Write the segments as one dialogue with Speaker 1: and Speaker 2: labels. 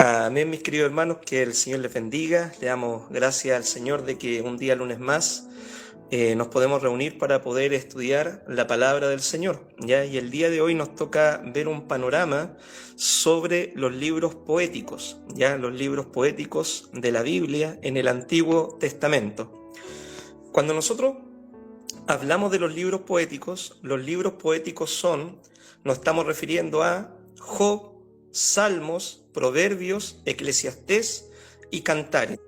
Speaker 1: Amén, mis queridos hermanos, que el Señor les bendiga. Le damos gracias al Señor de que un día lunes más nos podemos reunir para poder estudiar la palabra del Señor, ¿ya? Y el día de hoy nos toca ver un panorama sobre los libros poéticos, ¿ya? Los libros poéticos de la Biblia en el Antiguo Testamento. Cuando nosotros hablamos de los libros poéticos nos estamos refiriendo a Job, Salmos, Proverbios, Eclesiastés y Cantares.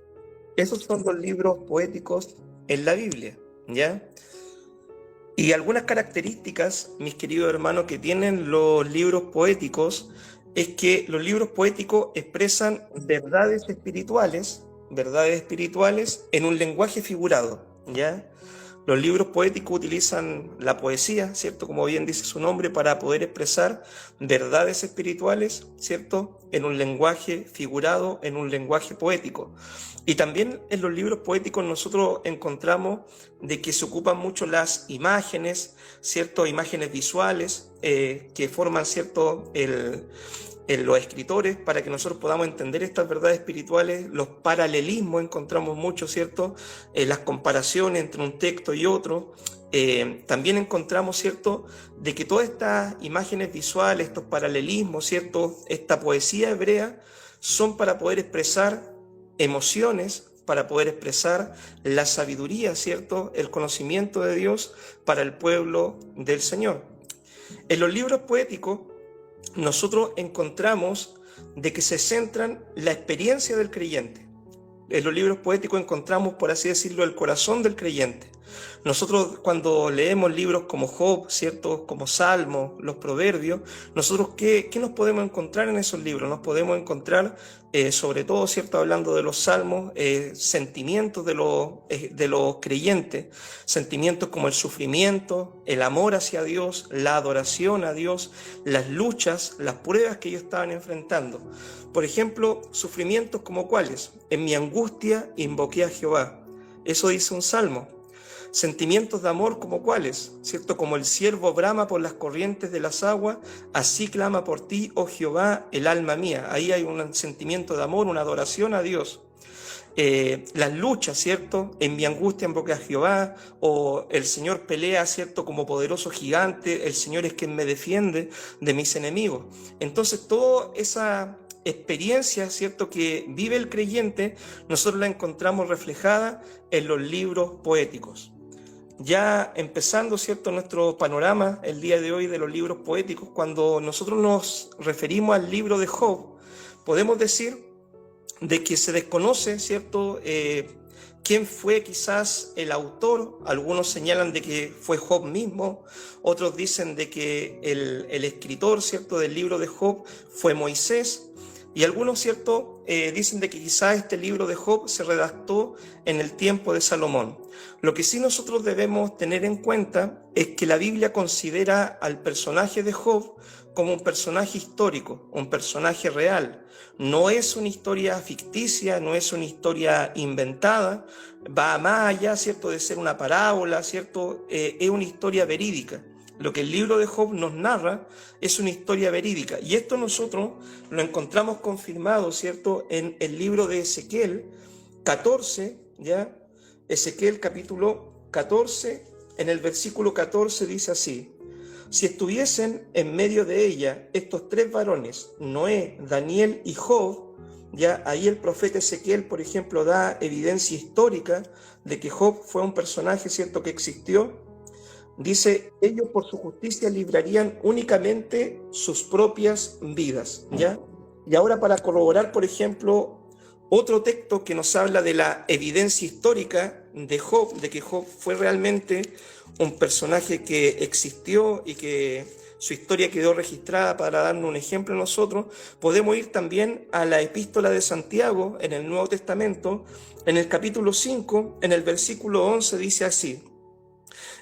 Speaker 1: Esos son los libros poéticos en la Biblia, ¿ya? Y algunas características, mis queridos hermanos, que tienen los libros poéticos es que los libros poéticos expresan verdades espirituales en un lenguaje figurado, ¿ya? Los libros poéticos utilizan la poesía, ¿cierto? Como bien dice su nombre, para poder expresar verdades espirituales, ¿cierto? En un lenguaje figurado, en un lenguaje poético. Y también en los libros poéticos nosotros encontramos de que se ocupan mucho las imágenes, ¿cierto? Imágenes visuales que forman, ¿cierto? Los escritores para que nosotros podamos entender estas verdades espirituales. Los paralelismos encontramos mucho, ¿cierto? Las comparaciones entre un texto y otro. También encontramos, ¿cierto?, de que todas estas imágenes visuales, estos paralelismos, ¿cierto?, esta poesía hebrea son para poder expresar emociones, para poder expresar la sabiduría, ¿cierto?, el conocimiento de Dios para el pueblo del Señor. En los libros poéticos nosotros encontramos de que se centran la experiencia del creyente. En los libros poéticos encontramos, por así decirlo, el corazón del creyente. Nosotros cuando leemos libros como Job, ¿cierto?, como Salmos, los Proverbios, nosotros ¿qué nos podemos encontrar en esos libros? Nos podemos encontrar, sobre todo, ¿cierto?, hablando de los Salmos, sentimientos de los creyentes, sentimientos como el sufrimiento, el amor hacia Dios, la adoración a Dios, las luchas, las pruebas que ellos estaban enfrentando. Por ejemplo, sufrimientos como cuáles: en mi angustia invoqué a Jehová. Eso dice un salmo. Sentimientos de amor como cuáles, ¿cierto? Como el ciervo brama por las corrientes de las aguas, así clama por ti, oh Jehová, el alma mía. Ahí hay un sentimiento de amor, una adoración a Dios. Las luchas, ¿cierto? En mi angustia invoqué a Jehová, o el Señor pelea, ¿cierto?, como poderoso gigante, el Señor es quien me defiende de mis enemigos. Entonces, toda esa experiencia, ¿cierto?, que vive el creyente, nosotros la encontramos reflejada en los libros poéticos. Ya empezando, ¿cierto?, nuestro panorama el día de hoy de los libros poéticos, cuando nosotros nos referimos al libro de Job, podemos decir de que se desconoce, ¿cierto?, quién fue quizás el autor. Algunos señalan de que fue Job mismo, otros dicen de que el escritor, ¿cierto?, del libro de Job fue Moisés, y algunos, ¿cierto?, dicen de que quizás este libro de Job se redactó en el tiempo de Salomón. Lo que sí nosotros debemos tener en cuenta es que la Biblia considera al personaje de Job como un personaje histórico, un personaje real. No es una historia ficticia, no es una historia inventada, va más allá, ¿cierto?, de ser una parábola, ¿cierto?, es una historia verídica. Lo que el libro de Job nos narra es una historia verídica, y esto nosotros lo encontramos confirmado, ¿cierto?, en el libro de Ezequiel 14, ¿ya? Ezequiel capítulo 14, en el versículo 14 dice así: si estuviesen en medio de ella estos tres varones, Noé, Daniel y Job, ya ahí el profeta Ezequiel, por ejemplo, da evidencia histórica de que Job fue un personaje, ¿cierto?, que existió. Dice, ellos por su justicia librarían únicamente sus propias vidas, ¿ya? Y ahora, para corroborar, por ejemplo, otro texto que nos habla de la evidencia histórica de Job, de que Job fue realmente un personaje que existió y que su historia quedó registrada para darnos un ejemplo a nosotros, podemos ir también a la epístola de Santiago en el Nuevo Testamento, en el capítulo 5, en el versículo 11, dice así: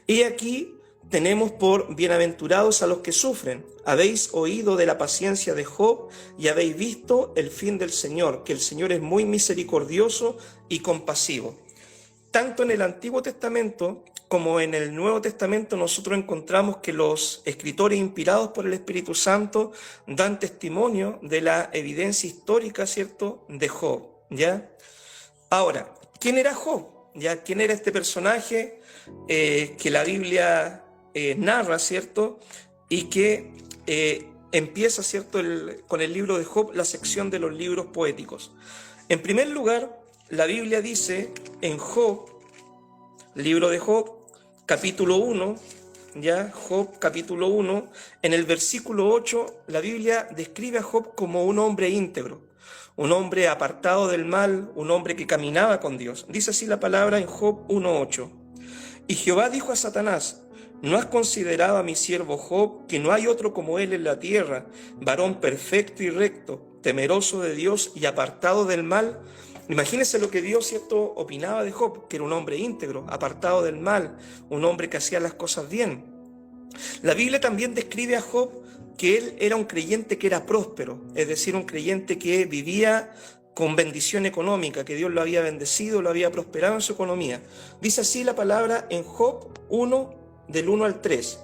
Speaker 1: y aquí tenemos por bienaventurados a los que sufren. Habéis oído de la paciencia de Job y habéis visto el fin del Señor, que el Señor es muy misericordioso y compasivo. Tanto en el Antiguo Testamento como en el Nuevo Testamento nosotros encontramos que los escritores inspirados por el Espíritu Santo dan testimonio de la evidencia histórica, ¿cierto?, de Job, ¿ya? Ahora, ¿quién era Job? ¿Ya? ¿Quién era este personaje que la Biblia narra, ¿cierto? Y que empieza, ¿cierto?, con el libro de Job, la sección de los libros poéticos. En primer lugar, la Biblia dice en Job, libro de Job, capítulo 1, ¿ya? Job, capítulo 1, en el versículo 8, la Biblia describe a Job como un hombre íntegro, un hombre apartado del mal, un hombre que caminaba con Dios. Dice así la palabra en Job 1:8. Y Jehová dijo a Satanás: ¿no has considerado a mi siervo Job, que no hay otro como él en la tierra, varón perfecto y recto, temeroso de Dios y apartado del mal? Imagínense lo que Dios, ¿cierto?, opinaba de Job, que era un hombre íntegro, apartado del mal, un hombre que hacía las cosas bien. La Biblia también describe a Job que él era un creyente que era próspero, es decir, un creyente que vivía con bendición económica, que Dios lo había bendecido, lo había prosperado en su economía. Dice así la palabra en Job 1, del 1 al 3.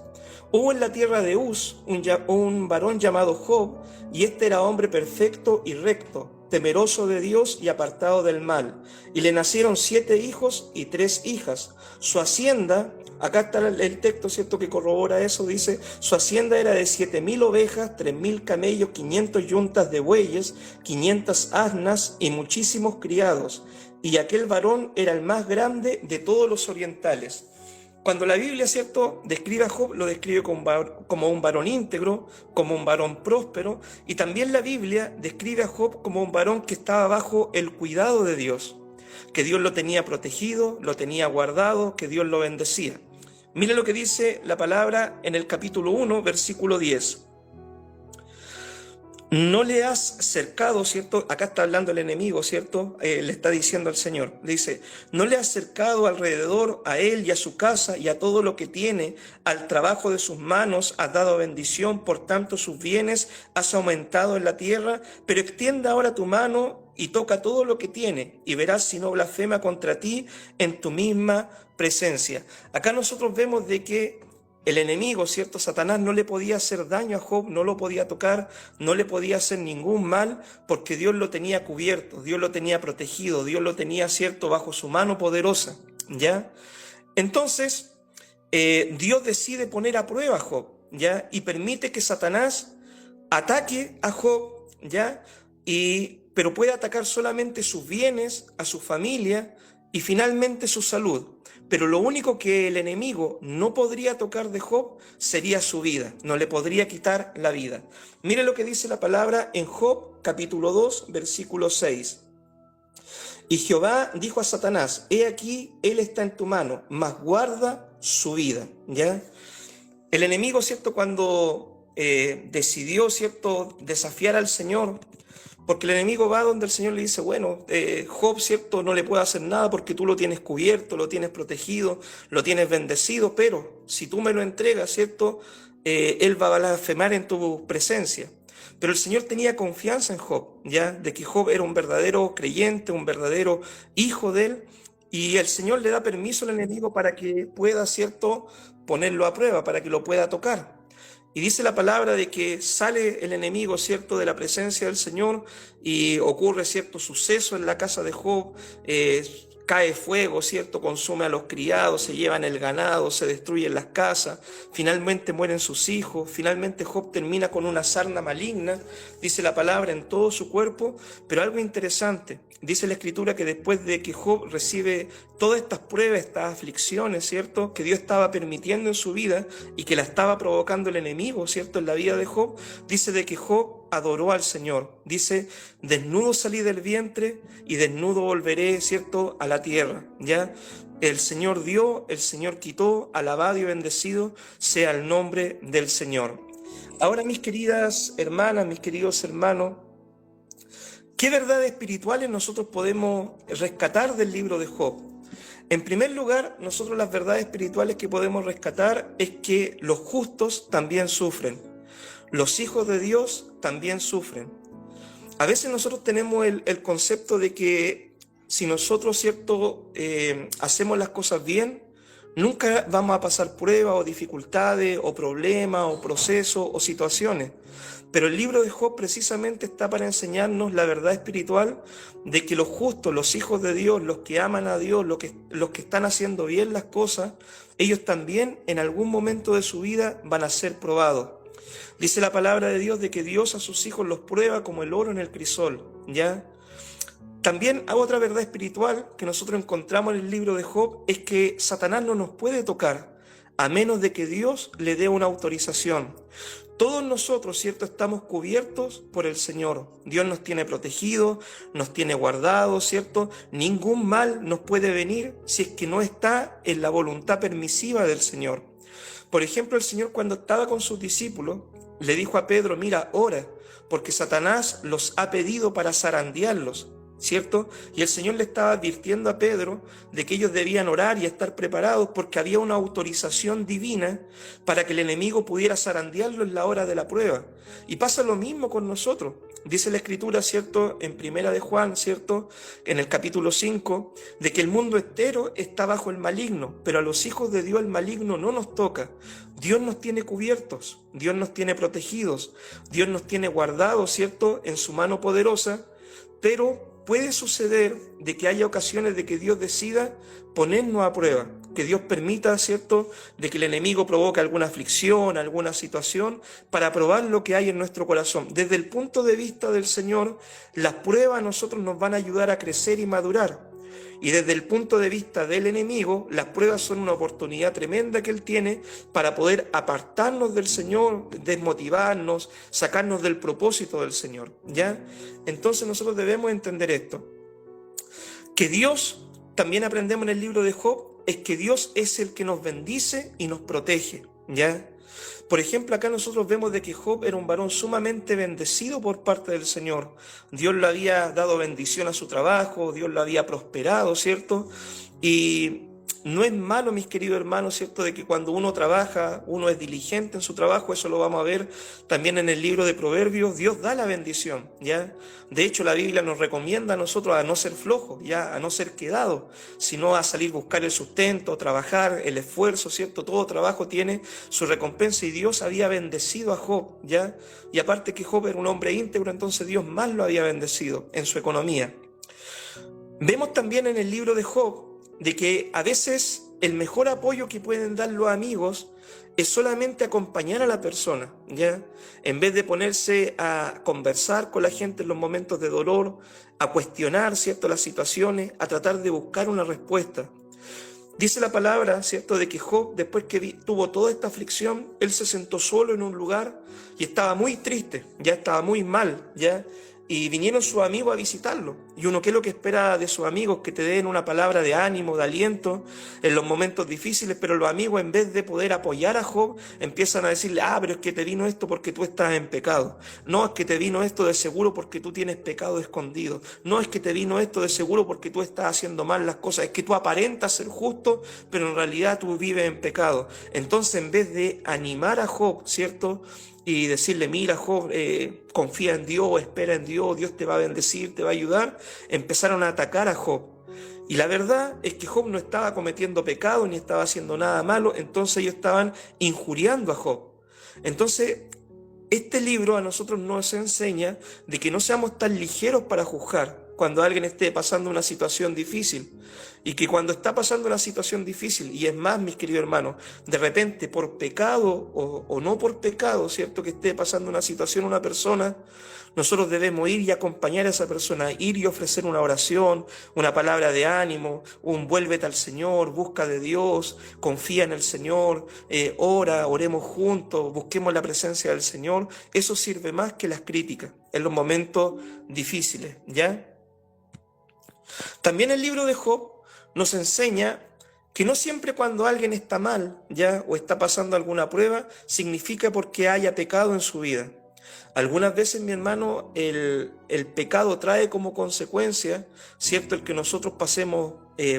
Speaker 1: Hubo en la tierra de Uz un varón llamado Job, y este era hombre perfecto y recto, temeroso de Dios y apartado del mal. Y le nacieron 7 hijos y 3 hijas. Su hacienda, acá está el texto, ¿cierto?, que corrobora eso, dice, su hacienda era de 7.000 ovejas, 3.000 camellos, 500 yuntas de bueyes, 500 asnas y muchísimos criados. Y aquel varón era el más grande de todos los orientales. Cuando la Biblia, ¿cierto?, describe a Job, lo describe como un varón íntegro, como un varón próspero, y también la Biblia describe a Job como un varón que estaba bajo el cuidado de Dios, que Dios lo tenía protegido, lo tenía guardado, que Dios lo bendecía. Mire lo que dice la palabra en el capítulo 1, versículo 10. No le has cercado, ¿cierto? Acá está hablando el enemigo, ¿cierto? Le está diciendo al Señor, le dice, no le has cercado alrededor a él y a su casa y a todo lo que tiene, al trabajo de sus manos has dado bendición, por tanto sus bienes has aumentado en la tierra, pero extienda ahora tu mano y toca todo lo que tiene, y verás si no blasfema contra ti en tu misma presencia. Acá nosotros vemos de que el enemigo, ¿cierto?, Satanás, no le podía hacer daño a Job, no lo podía tocar, no le podía hacer ningún mal, porque Dios lo tenía cubierto, Dios lo tenía protegido, Dios lo tenía, ¿cierto?, bajo su mano poderosa, ¿ya? Entonces, Dios decide poner a prueba a Job, ¿ya? Y permite que Satanás ataque a Job, ¿ya? Pero puede atacar solamente sus bienes, a su familia y finalmente su salud. Pero lo único que el enemigo no podría tocar de Job sería su vida, no le podría quitar la vida. Mire lo que dice la palabra en Job capítulo 2, versículo 6. Y Jehová dijo a Satanás, he aquí, él está en tu mano, mas guarda su vida, ¿ya? El enemigo, ¿cierto?, cuando decidió, ¿cierto?, desafiar al Señor, porque el enemigo va donde el Señor le dice, bueno, Job, ¿cierto?, no le puede hacer nada porque tú lo tienes cubierto, lo tienes protegido, lo tienes bendecido, pero si tú me lo entregas, ¿cierto?, él va a blasfemar en tu presencia. Pero el Señor tenía confianza en Job, ¿ya?, de que Job era un verdadero creyente, un verdadero hijo de él, y el Señor le da permiso al enemigo para que pueda, ¿cierto?, ponerlo a prueba, para que lo pueda tocar. Y dice la palabra de que sale el enemigo, ¿cierto?, de la presencia del Señor y ocurre cierto suceso en la casa de Job, cae fuego, ¿cierto?, consume a los criados, se llevan el ganado, se destruyen las casas, finalmente mueren sus hijos, finalmente Job termina con una sarna maligna, dice la palabra, en todo su cuerpo. Pero algo interesante, dice la Escritura que después de que Job recibe todas estas pruebas, estas aflicciones, ¿cierto?, que Dios estaba permitiendo en su vida y que la estaba provocando el enemigo, ¿cierto?, en la vida de Job, dice de que Job adoró al Señor. Dice, desnudo salí del vientre y desnudo volveré, ¿cierto?, a la tierra, ¿ya? El Señor dio, el Señor quitó, alabado y bendecido sea el nombre del Señor. Ahora, mis queridas hermanas, mis queridos hermanos, ¿qué verdades espirituales nosotros podemos rescatar del libro de Job? En primer lugar, nosotros las verdades espirituales que podemos rescatar es que los justos también sufren. Los hijos de Dios también sufren. A veces nosotros tenemos el concepto de que si nosotros, ¿cierto?, hacemos las cosas bien, Nunca vamos a pasar pruebas o dificultades o problemas o procesos o situaciones. Pero el libro de Job precisamente está para enseñarnos la verdad espiritual de que los justos, los hijos de Dios, los que aman a Dios, los que están haciendo bien las cosas, ellos también en algún momento de su vida van a ser probados. Dice la palabra de Dios de que Dios a sus hijos los prueba como el oro en el crisol, ¿ya? También hay otra verdad espiritual que nosotros encontramos en el libro de Job, es que Satanás no nos puede tocar a menos de que Dios le dé una autorización. Todos nosotros, ¿cierto?, estamos cubiertos por el Señor. Dios nos tiene protegidos, nos tiene guardados, ¿cierto? Ningún mal nos puede venir si es que no está en la voluntad permisiva del Señor. Por ejemplo, el Señor cuando estaba con sus discípulos, le dijo a Pedro, mira, ora, porque Satanás los ha pedido para zarandearlos, ¿cierto? Y el Señor le estaba advirtiendo a Pedro de que ellos debían orar y estar preparados porque había una autorización divina para que el enemigo pudiera zarandearlo en la hora de la prueba. Y pasa lo mismo con nosotros. Dice la Escritura, ¿cierto?, en Primera de Juan, ¿cierto?, en el capítulo 5, de que el mundo entero está bajo el maligno, pero a los hijos de Dios el maligno no nos toca. Dios nos tiene cubiertos, Dios nos tiene protegidos, Dios nos tiene guardados, ¿cierto?, en su mano poderosa, pero puede suceder de que haya ocasiones de que Dios decida ponernos a prueba, que Dios permita, ¿cierto?, de que el enemigo provoque alguna aflicción, alguna situación, para probar lo que hay en nuestro corazón. Desde el punto de vista del Señor, las pruebas a nosotros nos van a ayudar a crecer y madurar. Y desde el punto de vista del enemigo, las pruebas son una oportunidad tremenda que él tiene para poder apartarnos del Señor, desmotivarnos, sacarnos del propósito del Señor, ¿ya? Entonces nosotros debemos entender esto, que Dios, también aprendemos en el libro de Job, es que Dios es el que nos bendice y nos protege, ¿ya? Por ejemplo, acá nosotros vemos de que Job era un varón sumamente bendecido por parte del Señor. Dios le había dado bendición a su trabajo, Dios lo había prosperado, ¿cierto? Y no es malo, mis queridos hermanos, ¿cierto?, de que cuando uno trabaja, uno es diligente en su trabajo, eso lo vamos a ver también en el libro de Proverbios, Dios da la bendición, ¿ya? De hecho, la Biblia nos recomienda a nosotros a no ser flojos, ¿ya?, a no ser quedados, sino a salir a buscar el sustento, trabajar, el esfuerzo, ¿cierto? Todo trabajo tiene su recompensa y Dios había bendecido a Job, ¿ya? Y aparte que Job era un hombre íntegro, entonces Dios más lo había bendecido en su economía. Vemos también en el libro de Job de que a veces el mejor apoyo que pueden dar los amigos es solamente acompañar a la persona, ¿ya? En vez de ponerse a conversar con la gente en los momentos de dolor, a cuestionar, ¿cierto?, las situaciones, a tratar de buscar una respuesta. Dice la palabra, ¿cierto?, de que Job, después que tuvo toda esta aflicción, él se sentó solo en un lugar y estaba muy triste, ya estaba muy mal, ¿ya? Y vinieron sus amigos a visitarlo. Y uno, ¿qué es lo que espera de sus amigos? Que te den una palabra de ánimo, de aliento en los momentos difíciles. Pero los amigos, en vez de poder apoyar a Job, empiezan a decirle, pero es que te vino esto porque tú estás en pecado. No, es que te vino esto de seguro porque tú tienes pecado escondido. No, es que te vino esto de seguro porque tú estás haciendo mal las cosas. Es que tú aparentas ser justo, pero en realidad tú vives en pecado. Entonces, en vez de animar a Job, ¿cierto?, y decirle, mira, Job, confía en Dios, espera en Dios, Dios te va a bendecir, te va a ayudar, empezaron a atacar a Job. Y la verdad es que Job no estaba cometiendo pecado ni estaba haciendo nada malo, entonces ellos estaban injuriando a Job. Entonces, este libro a nosotros nos enseña de que no seamos tan ligeros para juzgar cuando alguien esté pasando una situación difícil, y que cuando está pasando una situación difícil, y es más, mis queridos hermanos, de repente por pecado o no por pecado, ¿cierto?, que esté pasando una situación una persona, nosotros debemos ir y acompañar a esa persona, ir y ofrecer una oración, una palabra de ánimo, un vuélvete al Señor, busca de Dios, confía en el Señor, oremos juntos, busquemos la presencia del Señor. Eso sirve más que las críticas en los momentos difíciles, ¿ya? También el libro de Job nos enseña que no siempre cuando alguien está mal, ¿ya?, o está pasando alguna prueba, significa porque haya pecado en su vida. Algunas veces, mi hermano, el pecado trae como consecuencia, ¿cierto?, el que nosotros pasemos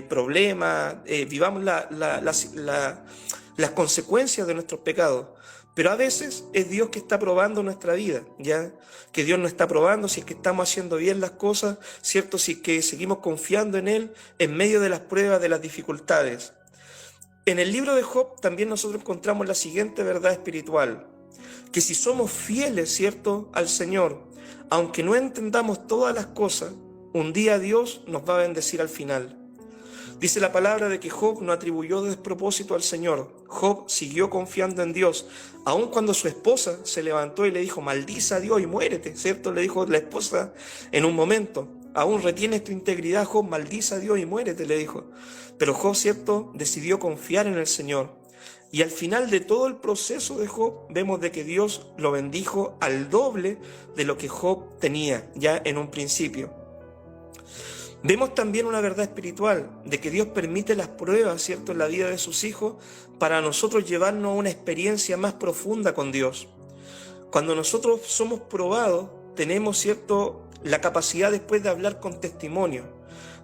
Speaker 1: problemas, vivamos las consecuencias de nuestros pecados. Pero a veces es Dios que está probando nuestra vida, ¿ya? Que Dios nos está probando si es que estamos haciendo bien las cosas, ¿cierto? Si es que seguimos confiando en Él en medio de las pruebas, de las dificultades. En el libro de Job también nosotros encontramos la siguiente verdad espiritual, que si somos fieles, ¿cierto?, al Señor, aunque no entendamos todas las cosas, un día Dios nos va a bendecir al final. Dice la palabra de que Job no atribuyó despropósito al Señor. Job siguió confiando en Dios, aun cuando su esposa se levantó y le dijo, maldice a Dios y muérete, ¿cierto? Le dijo la esposa en un momento, aún retienes tu integridad, Job, maldice a Dios y muérete, le dijo. Pero Job, ¿cierto?, decidió confiar en el Señor. Y al final de todo el proceso de Job, vemos de que Dios lo bendijo al doble de lo que Job tenía ya en un principio. Vemos también una verdad espiritual, de que Dios permite las pruebas, ¿cierto?, en la vida de sus hijos para nosotros llevarnos a una experiencia más profunda con Dios. Cuando nosotros somos probados, tenemos, ¿cierto?, la capacidad después de hablar con testimonio,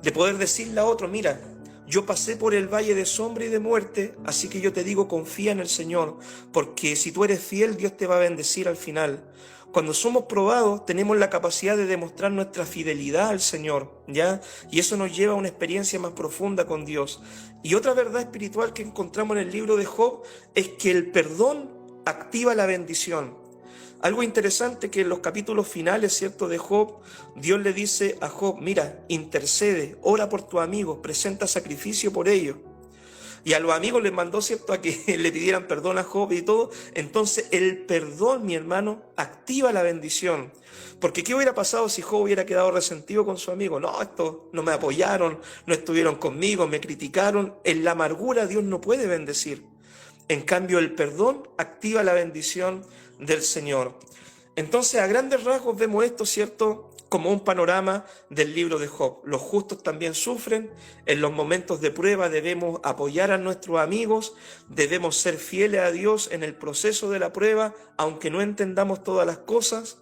Speaker 1: de poder decirle a otro, mira, yo pasé por el valle de sombra y de muerte, así que yo te digo, confía en el Señor, porque si tú eres fiel, Dios te va a bendecir al final. Cuando somos probados, tenemos la capacidad de demostrar nuestra fidelidad al Señor, ¿ya? Y eso nos lleva a una experiencia más profunda con Dios. Y otra verdad espiritual que encontramos en el libro de Job es que el perdón activa la bendición. Algo interesante que en los capítulos finales, ¿cierto?, de Job, Dios le dice a Job, mira, intercede, ora por tus amigos, presenta sacrificio por ellos. Y a los amigos les mandó, ¿cierto?, a que le pidieran perdón a Job y todo. Entonces el perdón, mi hermano, activa la bendición. Porque ¿qué hubiera pasado si Job hubiera quedado resentido con su amigo? No, estos no me apoyaron, no estuvieron conmigo, me criticaron. En la amargura Dios no puede bendecir. En cambio, el perdón activa la bendición del Señor. Entonces, a grandes rasgos vemos esto, ¿cierto?, como un panorama del libro de Job. Los justos también sufren. En los momentos de prueba debemos apoyar a nuestros amigos, debemos ser fieles a Dios en el proceso de la prueba, aunque no entendamos todas las cosas.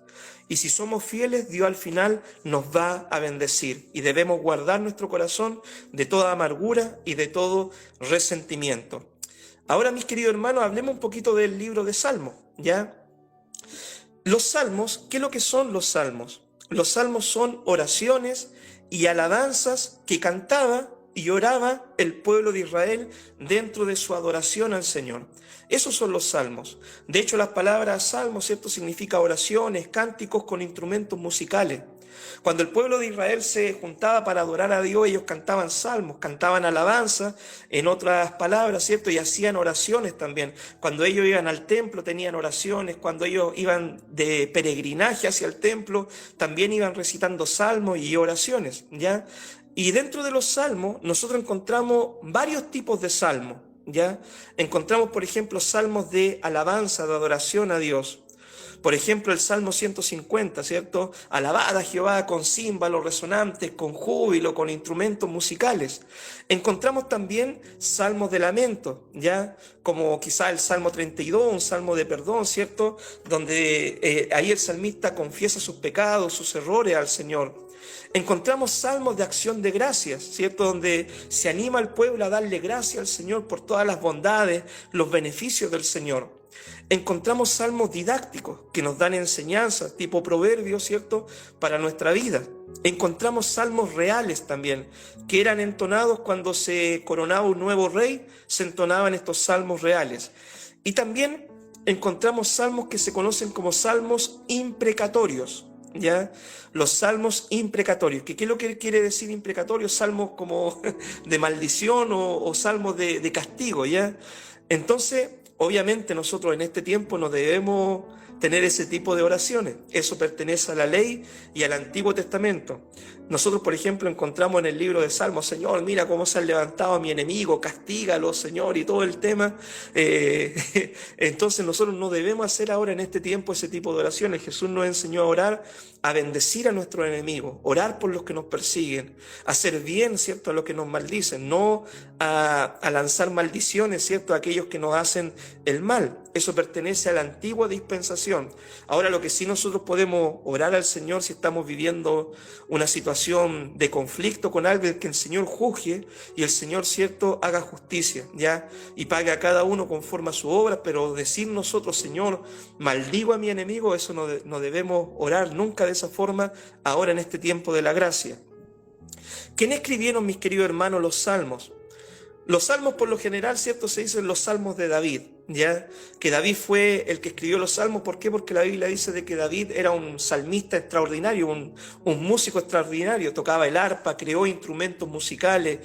Speaker 1: Y si somos fieles, Dios al final nos va a bendecir. Y debemos guardar nuestro corazón de toda amargura y de todo resentimiento. Ahora, mis queridos hermanos, hablemos un poquito del libro de Salmos, ¿ya? Los salmos, ¿qué es lo que son los salmos? Los salmos son oraciones y alabanzas que cantaba y oraba el pueblo de Israel dentro de su adoración al Señor. Esos son los salmos. De hecho, las palabras salmos, ¿cierto?, significa oraciones, cánticos con instrumentos musicales. Cuando el pueblo de Israel se juntaba para adorar a Dios, ellos cantaban salmos, cantaban alabanza, en otras palabras, ¿cierto? Y hacían oraciones también. Cuando ellos iban al templo tenían oraciones, cuando ellos iban de peregrinaje hacia el templo, también iban recitando salmos y oraciones, ¿ya? Y dentro de los salmos nosotros encontramos varios tipos de salmos, ¿ya? Encontramos, por ejemplo, salmos de alabanza, de adoración a Dios. Por ejemplo, el Salmo 150, ¿cierto? Alabad a Jehová con címbalos resonantes, con júbilo, con instrumentos musicales. Encontramos también salmos de lamento, ¿ya? Como quizá el Salmo 32, un salmo de perdón, ¿cierto? Donde ahí el salmista confiesa sus pecados, sus errores al Señor. Encontramos salmos de acción de gracias, ¿cierto? Donde se anima al pueblo a darle gracias al Señor por todas las bondades, los beneficios del Señor. Encontramos salmos didácticos que nos dan enseñanzas, tipo proverbios, ¿cierto?, para nuestra vida. Encontramos salmos reales también, que eran entonados cuando se coronaba un nuevo rey, se entonaban estos salmos reales. Y también encontramos salmos que se conocen como salmos imprecatorios, ¿ya? Los salmos imprecatorios. ¿Qué es lo que quiere decir imprecatorio? Salmos como de maldición o salmos de castigo, ¿ya? Entonces, obviamente nosotros en este tiempo no debemos tener ese tipo de oraciones. Eso pertenece a la ley y al Antiguo Testamento. Nosotros, por ejemplo, encontramos en el libro de Salmos, Señor, mira cómo se han levantado a mi enemigo, castígalo, Señor, y todo el tema. Entonces nosotros no debemos hacer ahora en este tiempo ese tipo de oraciones. Jesús nos enseñó a orar, a bendecir a nuestros enemigos, orar por los que nos persiguen, hacer bien, ¿cierto?, a los que nos maldicen, no a lanzar maldiciones, ¿cierto?, a aquellos que nos hacen el mal. Eso pertenece a la antigua dispensación. Ahora, lo que sí nosotros podemos orar al Señor si estamos viviendo una situación de conflicto con alguien, que el Señor juzgue y el Señor, ¿cierto?, haga justicia, ¿ya? Y pague a cada uno conforme a su obra, pero decir nosotros, Señor, maldigo a mi enemigo, eso no debemos orar nunca de esa forma ahora en este tiempo de la gracia. ¿Quién escribieron, mis queridos hermanos, los salmos? Los salmos por lo general, ¿cierto? Se dicen los salmos de David, ¿ya? Que David fue el que escribió los salmos. ¿Por qué? Porque la Biblia dice de que David era un salmista extraordinario, un músico extraordinario. Tocaba el arpa, creó instrumentos musicales,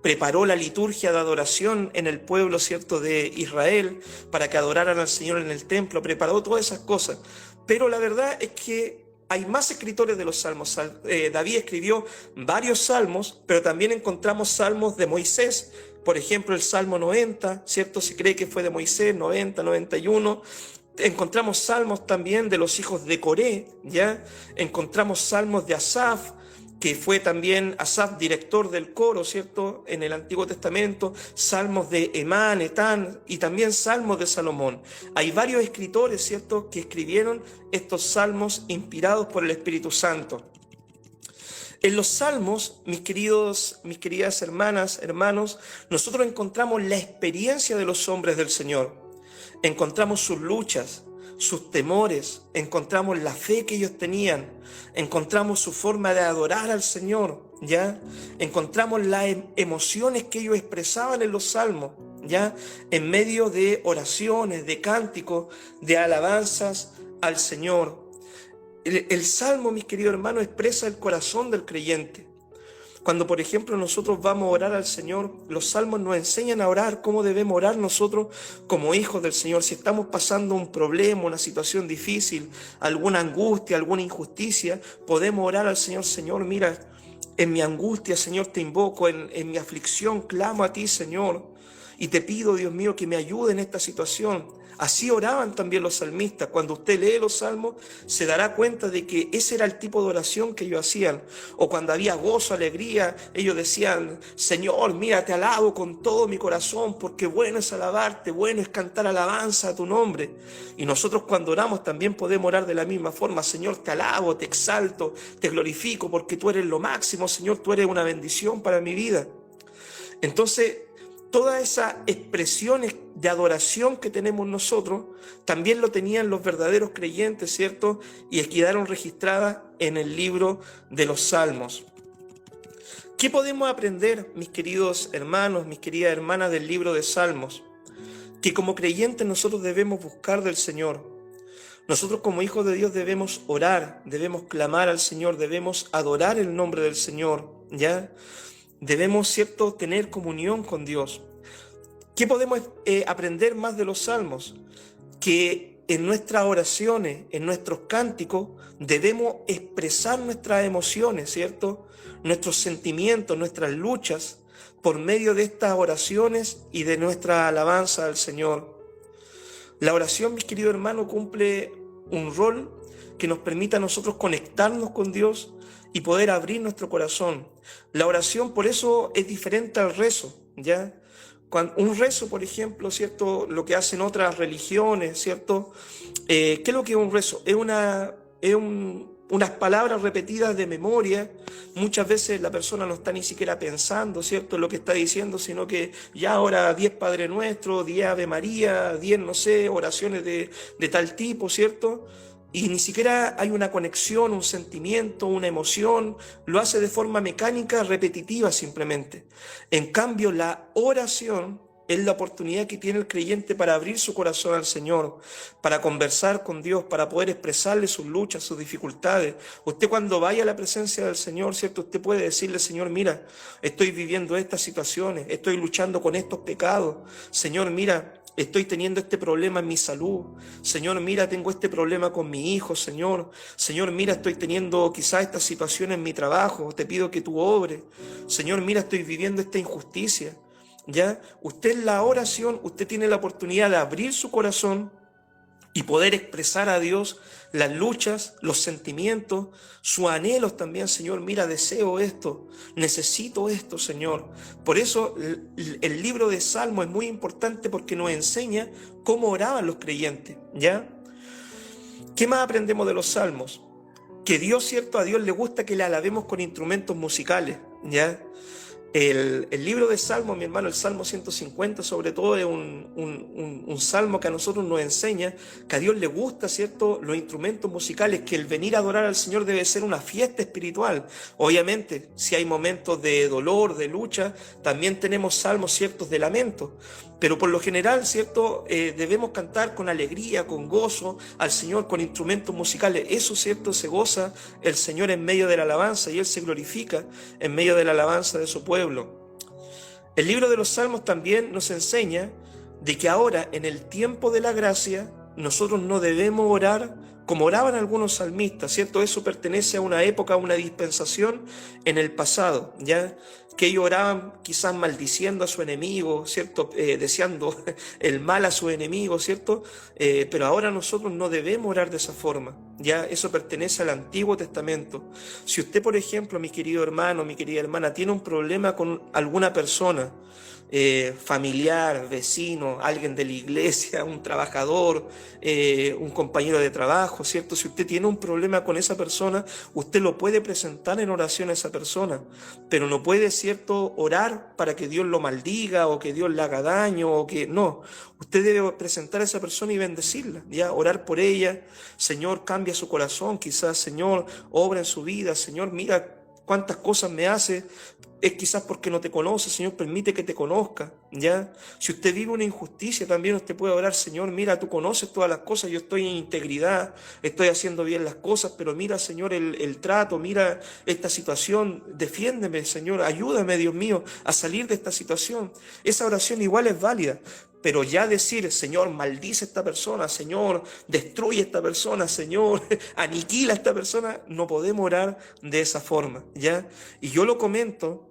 Speaker 1: preparó la liturgia de adoración en el pueblo, ¿cierto? De Israel, para que adoraran al Señor en el templo. Preparó todas esas cosas. Pero la verdad es que hay más escritores de los salmos. David escribió varios salmos, pero también encontramos salmos de Moisés. Por ejemplo, el Salmo 90, ¿cierto? Se cree que fue de Moisés, 90, 91. Encontramos salmos también de los hijos de Coré, ¿ya? Encontramos salmos de Asaf, que fue también Asaf director del coro, ¿cierto? En el Antiguo Testamento, salmos de Emán, Etán y también salmos de Salomón. Hay varios escritores, ¿cierto?, que escribieron estos salmos inspirados por el Espíritu Santo. En los salmos, mis queridas hermanas, hermanos, nosotros encontramos la experiencia de los hombres del Señor. Encontramos sus luchas, sus temores, encontramos la fe que ellos tenían, encontramos su forma de adorar al Señor, ¿ya? Encontramos las emociones que ellos expresaban en los salmos, ¿ya? En medio de oraciones, de cánticos, de alabanzas al Señor. El salmo, mis queridos hermanos, expresa el corazón del creyente. Cuando, por ejemplo, nosotros vamos a orar al Señor, los salmos nos enseñan a orar cómo debemos orar nosotros como hijos del Señor. Si estamos pasando un problema, una situación difícil, alguna angustia, alguna injusticia, podemos orar al Señor. Señor, mira, en mi angustia, Señor, te invoco, en mi aflicción clamo a ti, Señor, y te pido, Dios mío, que me ayude en esta situación. Así oraban también los salmistas. Cuando usted lee los salmos, se dará cuenta de que ese era el tipo de oración que ellos hacían. O cuando había gozo, alegría, ellos decían: Señor, mira, te alabo con todo mi corazón, porque bueno es alabarte, bueno es cantar alabanza a tu nombre. Y nosotros cuando oramos también podemos orar de la misma forma: Señor, te alabo, te exalto, te glorifico, porque tú eres lo máximo, Señor, tú eres una bendición para mi vida. Entonces, todas esas expresiones de adoración que tenemos nosotros, también lo tenían los verdaderos creyentes, ¿cierto? Y quedaron registradas en el libro de los Salmos. ¿Qué podemos aprender, mis queridos hermanos, mis queridas hermanas, del libro de Salmos? Que como creyentes nosotros debemos buscar del Señor. Nosotros como hijos de Dios debemos orar, debemos clamar al Señor, debemos adorar el nombre del Señor, ¿ya? Debemos, ¿cierto?, tener comunión con Dios. ¿Qué podemos aprender más de los salmos? Que en nuestras oraciones, en nuestros cánticos, debemos expresar nuestras emociones, ¿cierto? Nuestros sentimientos, nuestras luchas, por medio de estas oraciones y de nuestra alabanza al Señor. La oración, mis queridos hermanos, cumple un rol que nos permite a nosotros conectarnos con Dios y poder abrir nuestro corazón. La oración, por eso, es diferente al rezo, ¿ya? Un rezo, por ejemplo, ¿cierto?, lo que hacen otras religiones, ¿cierto? ¿Qué es lo que es un rezo? Unas palabras repetidas de memoria. Muchas veces la persona no está ni siquiera pensando, ¿cierto?, en lo que está diciendo, sino que ya ahora 10 Padre Nuestro, 10 Ave María, 10, no sé, oraciones de tal tipo, ¿cierto? Y ni siquiera hay una conexión, un sentimiento, una emoción, lo hace de forma mecánica, repetitiva simplemente. En cambio, la oración es la oportunidad que tiene el creyente para abrir su corazón al Señor, para conversar con Dios, para poder expresarle sus luchas, sus dificultades. Usted cuando vaya a la presencia del Señor, ¿cierto?, usted puede decirle: Señor, mira, estoy viviendo estas situaciones, estoy luchando con estos pecados. Señor, mira, estoy teniendo este problema en mi salud. Señor, mira, tengo este problema con mi hijo, Señor. Señor, mira, estoy teniendo quizás esta situación en mi trabajo. Te pido que tú obres. Señor, mira, estoy viviendo esta injusticia. ¿Ya? Usted en la oración, usted tiene la oportunidad de abrir su corazón y poder expresar a Dios las luchas, los sentimientos, sus anhelos también. Señor, mira, deseo esto, necesito esto, Señor. Por eso el libro de Salmos es muy importante, porque nos enseña cómo oraban los creyentes, ¿ya? ¿Qué más aprendemos de los Salmos? Que Dios, ¿cierto?, a Dios le gusta que le alabemos con instrumentos musicales, ¿ya? El libro de Salmos, mi hermano, el Salmo 150 sobre todo es un salmo que a nosotros nos enseña que a Dios le gusta, ¿cierto?, los instrumentos musicales, que el venir a adorar al Señor debe ser una fiesta espiritual. Obviamente, si hay momentos de dolor, de lucha, también tenemos salmos ciertos de lamento, pero por lo general, ¿cierto?, debemos cantar con alegría, con gozo al Señor, con instrumentos musicales. Eso, ¿cierto?, se goza el Señor en medio de la alabanza y Él se glorifica en medio de la alabanza de su pueblo. El libro de los Salmos también nos enseña de que ahora, en el tiempo de la gracia, nosotros no debemos orar como oraban algunos salmistas, ¿cierto? Eso pertenece a una época, a una dispensación en el pasado, ¿ya? Que ellos oraban quizás maldiciendo a su enemigo, ¿cierto? Deseando el mal a su enemigo, ¿cierto? Pero ahora nosotros no debemos orar de esa forma, ¿ya? Eso pertenece al Antiguo Testamento. Si usted, por ejemplo, mi querido hermano, mi querida hermana, tiene un problema con alguna persona, familiar, vecino, alguien de la iglesia, un trabajador, un compañero de trabajo, ¿cierto? Si usted tiene un problema con esa persona, usted lo puede presentar en oración a esa persona, pero no puede, ¿cierto?, orar para que Dios lo maldiga o que Dios le haga daño o que no. Usted debe presentar a esa persona y bendecirla, ¿ya? Orar por ella. Señor, cambia su corazón, quizás, Señor, obra en su vida. Señor, mira cuántas cosas me hace, es quizás porque no te conoce, Señor, permite que te conozca, ¿ya? Si usted vive una injusticia, también usted puede orar, Señor, mira, tú conoces todas las cosas, yo estoy en integridad, estoy haciendo bien las cosas, pero mira, Señor, el trato, mira esta situación, defiéndeme, Señor, ayúdame, Dios mío, a salir de esta situación. Esa oración igual es válida. Pero ya decir, Señor, maldice a esta persona, Señor, destruye a esta persona, Señor, aniquila a esta persona, no podemos orar de esa forma, ¿ya? Y yo lo comento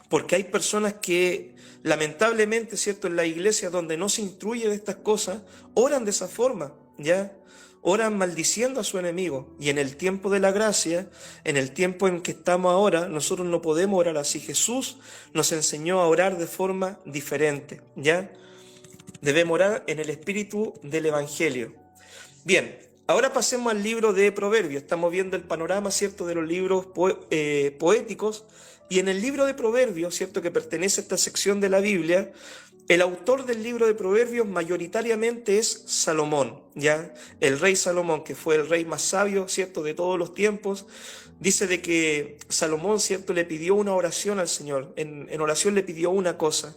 Speaker 1: porque hay personas que lamentablemente, ¿cierto?, en la iglesia donde no se instruye de estas cosas, oran de esa forma, ¿ya? Oran maldiciendo a su enemigo. Y en el tiempo de la gracia, en el tiempo en que estamos ahora, nosotros no podemos orar así. Jesús nos enseñó a orar de forma diferente, ¿ya? Debemos orar en el espíritu del Evangelio. Bien, ahora pasemos al libro de Proverbios. Estamos viendo el panorama, ¿cierto?, de los libros poéticos. Y en el libro de Proverbios, ¿cierto?, que pertenece a esta sección de la Biblia, el autor del libro de Proverbios mayoritariamente es Salomón, ¿ya? El rey Salomón, que fue el rey más sabio, ¿cierto?, de todos los tiempos. Dice de que Salomón, ¿cierto?, le pidió una oración al Señor. En oración le pidió una cosa.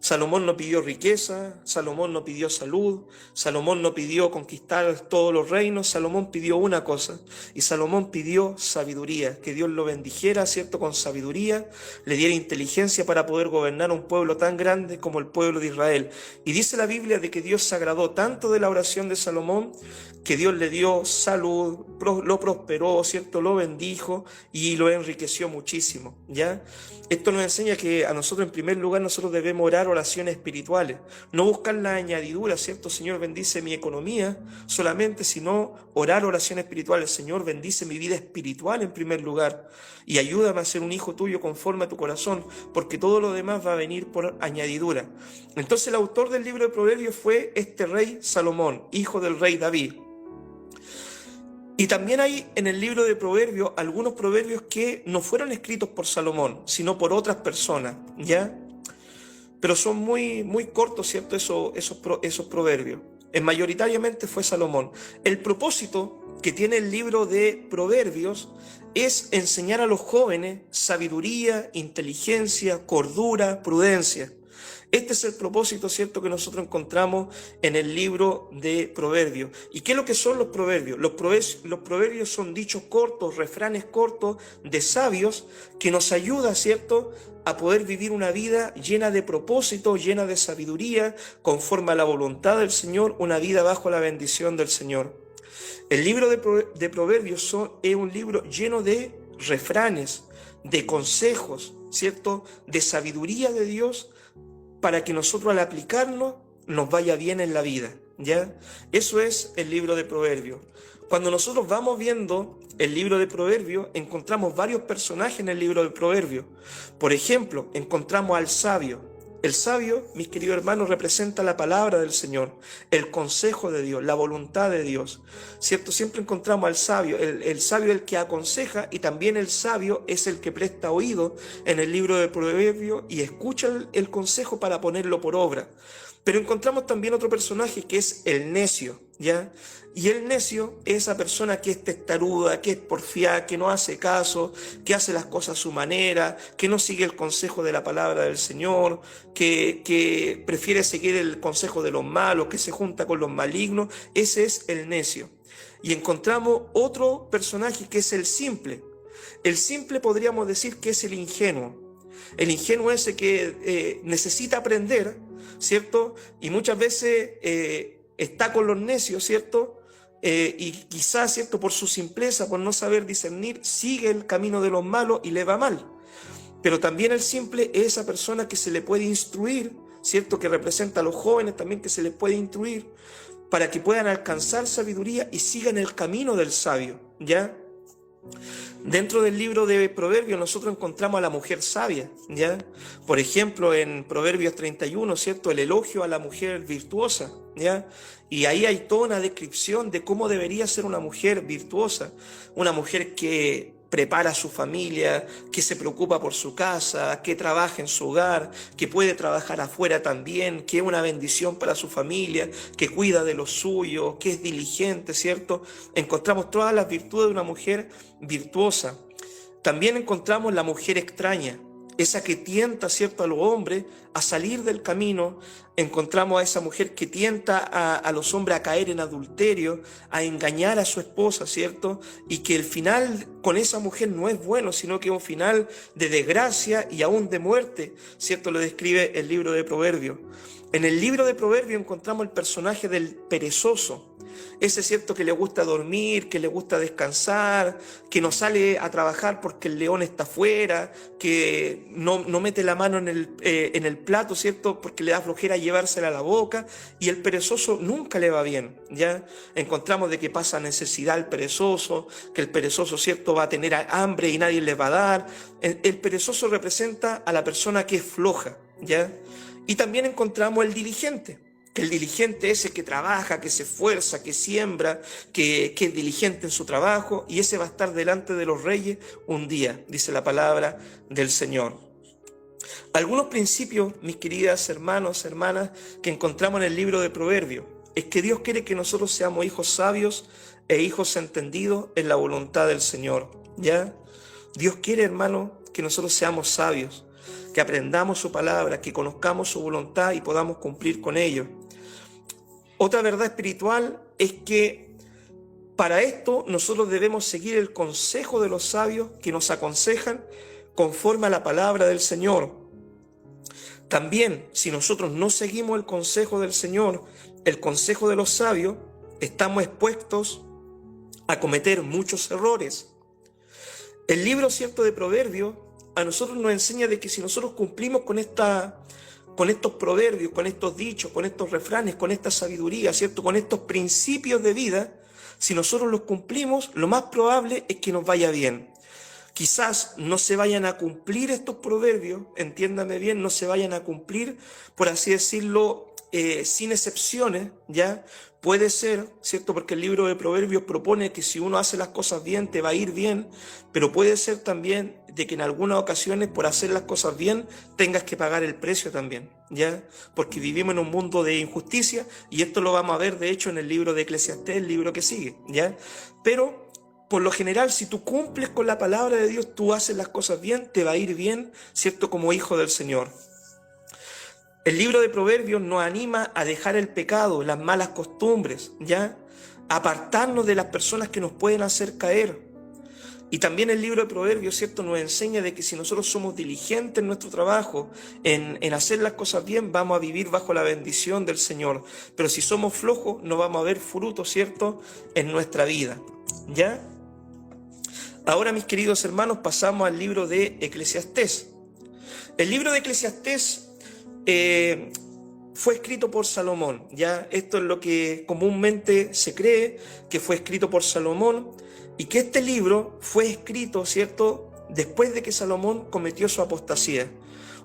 Speaker 1: Salomón no pidió riqueza, Salomón no pidió salud, Salomón no pidió conquistar todos los reinos, Salomón pidió una cosa, y Salomón pidió sabiduría, que Dios lo bendijera, ¿cierto?, con sabiduría, le diera inteligencia para poder gobernar un pueblo tan grande como el pueblo de Israel. Y dice la Biblia de que Dios se agradó tanto de la oración de Salomón, que Dios le dio salud, lo prosperó, ¿cierto?, lo bendijo y lo enriqueció muchísimo, ¿ya? Esto nos enseña que a nosotros, en primer lugar, nosotros debemos orar oraciones espirituales, no buscar la añadidura, ¿cierto? Señor, bendice mi economía solamente, sino orar oraciones espirituales. Señor, bendice mi vida espiritual en primer lugar y ayúdame a ser un hijo tuyo conforme a tu corazón, porque todo lo demás va a venir por añadidura. Entonces el autor del libro de Proverbios fue este rey Salomón, hijo del rey David. Y también hay en el libro de Proverbios algunos proverbios que no fueron escritos por Salomón, sino por otras personas, ¿ya? Pero son muy, muy cortos, ¿cierto?, esos proverbios. Mayoritariamente fue Salomón. El propósito que tiene el libro de Proverbios es enseñar a los jóvenes sabiduría, inteligencia, cordura, prudencia. Este es el propósito, ¿cierto?, que nosotros encontramos en el libro de Proverbios. ¿Y qué es lo que son los proverbios? Los proverbios son dichos cortos, refranes cortos de sabios que nos ayudan, ¿cierto?, a poder vivir una vida llena de propósito, llena de sabiduría, conforme a la voluntad del Señor, una vida bajo la bendición del Señor. El libro de Proverbios es un libro lleno de refranes, de consejos, ¿cierto?, de sabiduría de Dios, para que nosotros al aplicarlo nos vaya bien en la vida, ¿ya? Eso es el libro de Proverbios. Cuando nosotros vamos viendo el libro de Proverbios, encontramos varios personajes en el libro de Proverbios. Por ejemplo, encontramos al sabio, El sabio, mis queridos hermanos, representa la palabra del Señor, el consejo de Dios, la voluntad de Dios, ¿cierto? Siempre encontramos al sabio, el sabio es el que aconseja, y también el sabio es el que presta oído en el libro de Proverbios y escucha el consejo para ponerlo por obra. Pero encontramos también otro personaje que es el necio, ¿ya? Y el necio es esa persona que es testaruda, que es porfiada, que no hace caso, que hace las cosas a su manera, que no sigue el consejo de la palabra del Señor, que prefiere seguir el consejo de los malos, que se junta con los malignos. Ese es el necio. Y encontramos otro personaje que es el simple. El simple podríamos decir que es el ingenuo. El ingenuo ese que necesita aprender, ¿cierto? Y muchas veces está con los necios, ¿cierto? Y quizás, ¿cierto? Por su simpleza, por no saber discernir, sigue el camino de los malos y le va mal. Pero también el simple es esa persona que se le puede instruir, ¿cierto? Que representa a los jóvenes también, que se les puede instruir para que puedan alcanzar sabiduría y sigan el camino del sabio, ¿ya? Dentro del libro de Proverbios nosotros encontramos a la mujer sabia, ¿ya? Por ejemplo, en Proverbios 31, ¿cierto? El elogio a la mujer virtuosa, ¿ya? Y ahí hay toda una descripción de cómo debería ser una mujer virtuosa, una mujer que prepara a su familia, que se preocupa por su casa, que trabaja en su hogar, que puede trabajar afuera también, que es una bendición para su familia, que cuida de lo suyo, que es diligente, ¿cierto? Encontramos todas las virtudes de una mujer virtuosa. También encontramos la mujer extraña, esa que tienta, ¿cierto?, a los hombres a salir del camino. Encontramos a esa mujer que tienta a los hombres a caer en adulterio, a engañar a su esposa, ¿cierto? Y que el final con esa mujer no es bueno, sino que es un final de desgracia y aún de muerte, ¿cierto? Lo describe el libro de Proverbios. En el libro de Proverbios encontramos el personaje del perezoso. Ese es cierto que le gusta dormir, que le gusta descansar, que no sale a trabajar porque el león está afuera, que no mete la mano en el plato, ¿cierto? Porque le da flojera llevársela a la boca, y el perezoso nunca le va bien, ¿ya? Encontramos de que pasa necesidad el perezoso, que el perezoso, ¿cierto?, va a tener hambre y nadie le va a dar. El perezoso representa a la persona que es floja, ¿ya? Y también encontramos el diligente, que el diligente es el que trabaja, que se esfuerza, que siembra, que es diligente en su trabajo, y ese va a estar delante de los reyes un día, dice la palabra del Señor. Algunos principios, mis queridas hermanos, hermanas, que encontramos en el libro de Proverbios, es que Dios quiere que nosotros seamos hijos sabios e hijos entendidos en la voluntad del Señor, ¿ya? Dios quiere, hermano, que nosotros seamos sabios, que aprendamos su palabra, que conozcamos su voluntad y podamos cumplir con ello. Otra verdad espiritual es que para esto nosotros debemos seguir el consejo de los sabios que nos aconsejan conforme a la palabra del Señor. También, si nosotros no seguimos el consejo del Señor, el consejo de los sabios, estamos expuestos a cometer muchos errores. El libro, ¿cierto?, de Proverbios a nosotros nos enseña de que si nosotros cumplimos con estos proverbios, con estos dichos, con estos refranes, con esta sabiduría, ¿cierto?, con estos principios de vida, si nosotros los cumplimos, lo más probable es que nos vaya bien. Quizás no se vayan a cumplir estos proverbios, entiéndame bien, no se vayan a cumplir, por así decirlo, sin excepciones, ¿ya? Puede ser, ¿cierto? Porque el libro de Proverbios propone que si uno hace las cosas bien, te va a ir bien, pero puede ser también de que en algunas ocasiones, por hacer las cosas bien, tengas que pagar el precio también, ¿ya? Porque vivimos en un mundo de injusticia, y esto lo vamos a ver, de hecho, en el libro de Eclesiastés, el libro que sigue, ¿ya? Pero por lo general, si tú cumples con la palabra de Dios, tú haces las cosas bien, te va a ir bien, ¿cierto?, como hijo del Señor. El libro de Proverbios nos anima a dejar el pecado, las malas costumbres, ¿ya? Apartarnos de las personas que nos pueden hacer caer. Y también el libro de Proverbios, ¿cierto?, nos enseña de que si nosotros somos diligentes en nuestro trabajo, en hacer las cosas bien, vamos a vivir bajo la bendición del Señor. Pero si somos flojos, no vamos a ver fruto, ¿cierto?, en nuestra vida, ¿ya? Ahora, mis queridos hermanos, pasamos al libro de Eclesiastés. El libro de Eclesiastés fue escrito por Salomón, ¿ya? Esto es lo que comúnmente se cree, que fue escrito por Salomón, y que este libro fue escrito, ¿cierto?, después de que Salomón cometió su apostasía.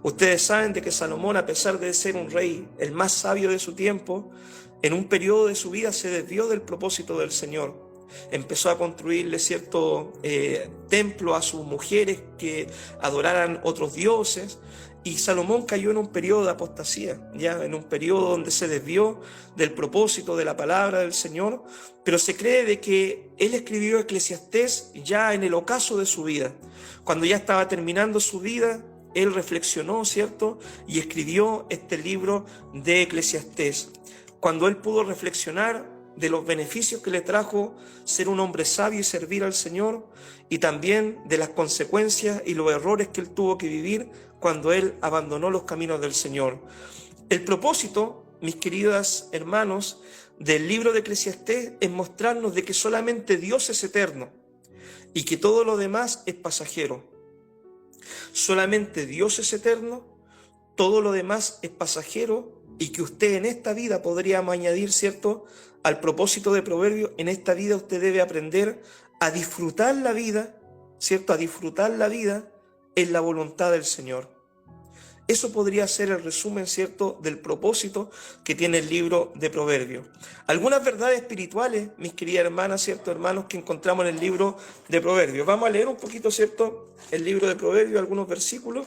Speaker 1: Ustedes saben de que Salomón, a pesar de ser un rey, el más sabio de su tiempo, en un periodo de su vida se desvió del propósito del Señor. Empezó a construirle cierto templo a sus mujeres que adoraran otros dioses, y Salomón cayó en un periodo de apostasía, ya en un periodo donde se desvió del propósito de la palabra del Señor, pero se cree de que él escribió Eclesiastés ya en el ocaso de su vida. Cuando ya estaba terminando su vida, él reflexionó, ¿cierto? Y escribió este libro de Eclesiastés. Cuando él pudo reflexionar de los beneficios que le trajo ser un hombre sabio y servir al Señor, y también de las consecuencias y los errores que él tuvo que vivir cuando él abandonó los caminos del Señor. El propósito, mis queridas hermanos, del libro de Eclesiastés es mostrarnos de que solamente Dios es eterno y que todo lo demás es pasajero. Solamente Dios es eterno, todo lo demás es pasajero, y que usted en esta vida, podríamos añadir, ¿cierto?, al propósito de Proverbios, en esta vida usted debe aprender a disfrutar la vida, ¿cierto?, a disfrutar la vida en la voluntad del Señor. Eso podría ser el resumen, ¿cierto?, del propósito que tiene el libro de Proverbios. Algunas verdades espirituales, mis queridas hermanas, ¿cierto?, hermanos, que encontramos en el libro de Proverbios. Vamos a leer un poquito, ¿cierto?, el libro de Proverbios, algunos versículos.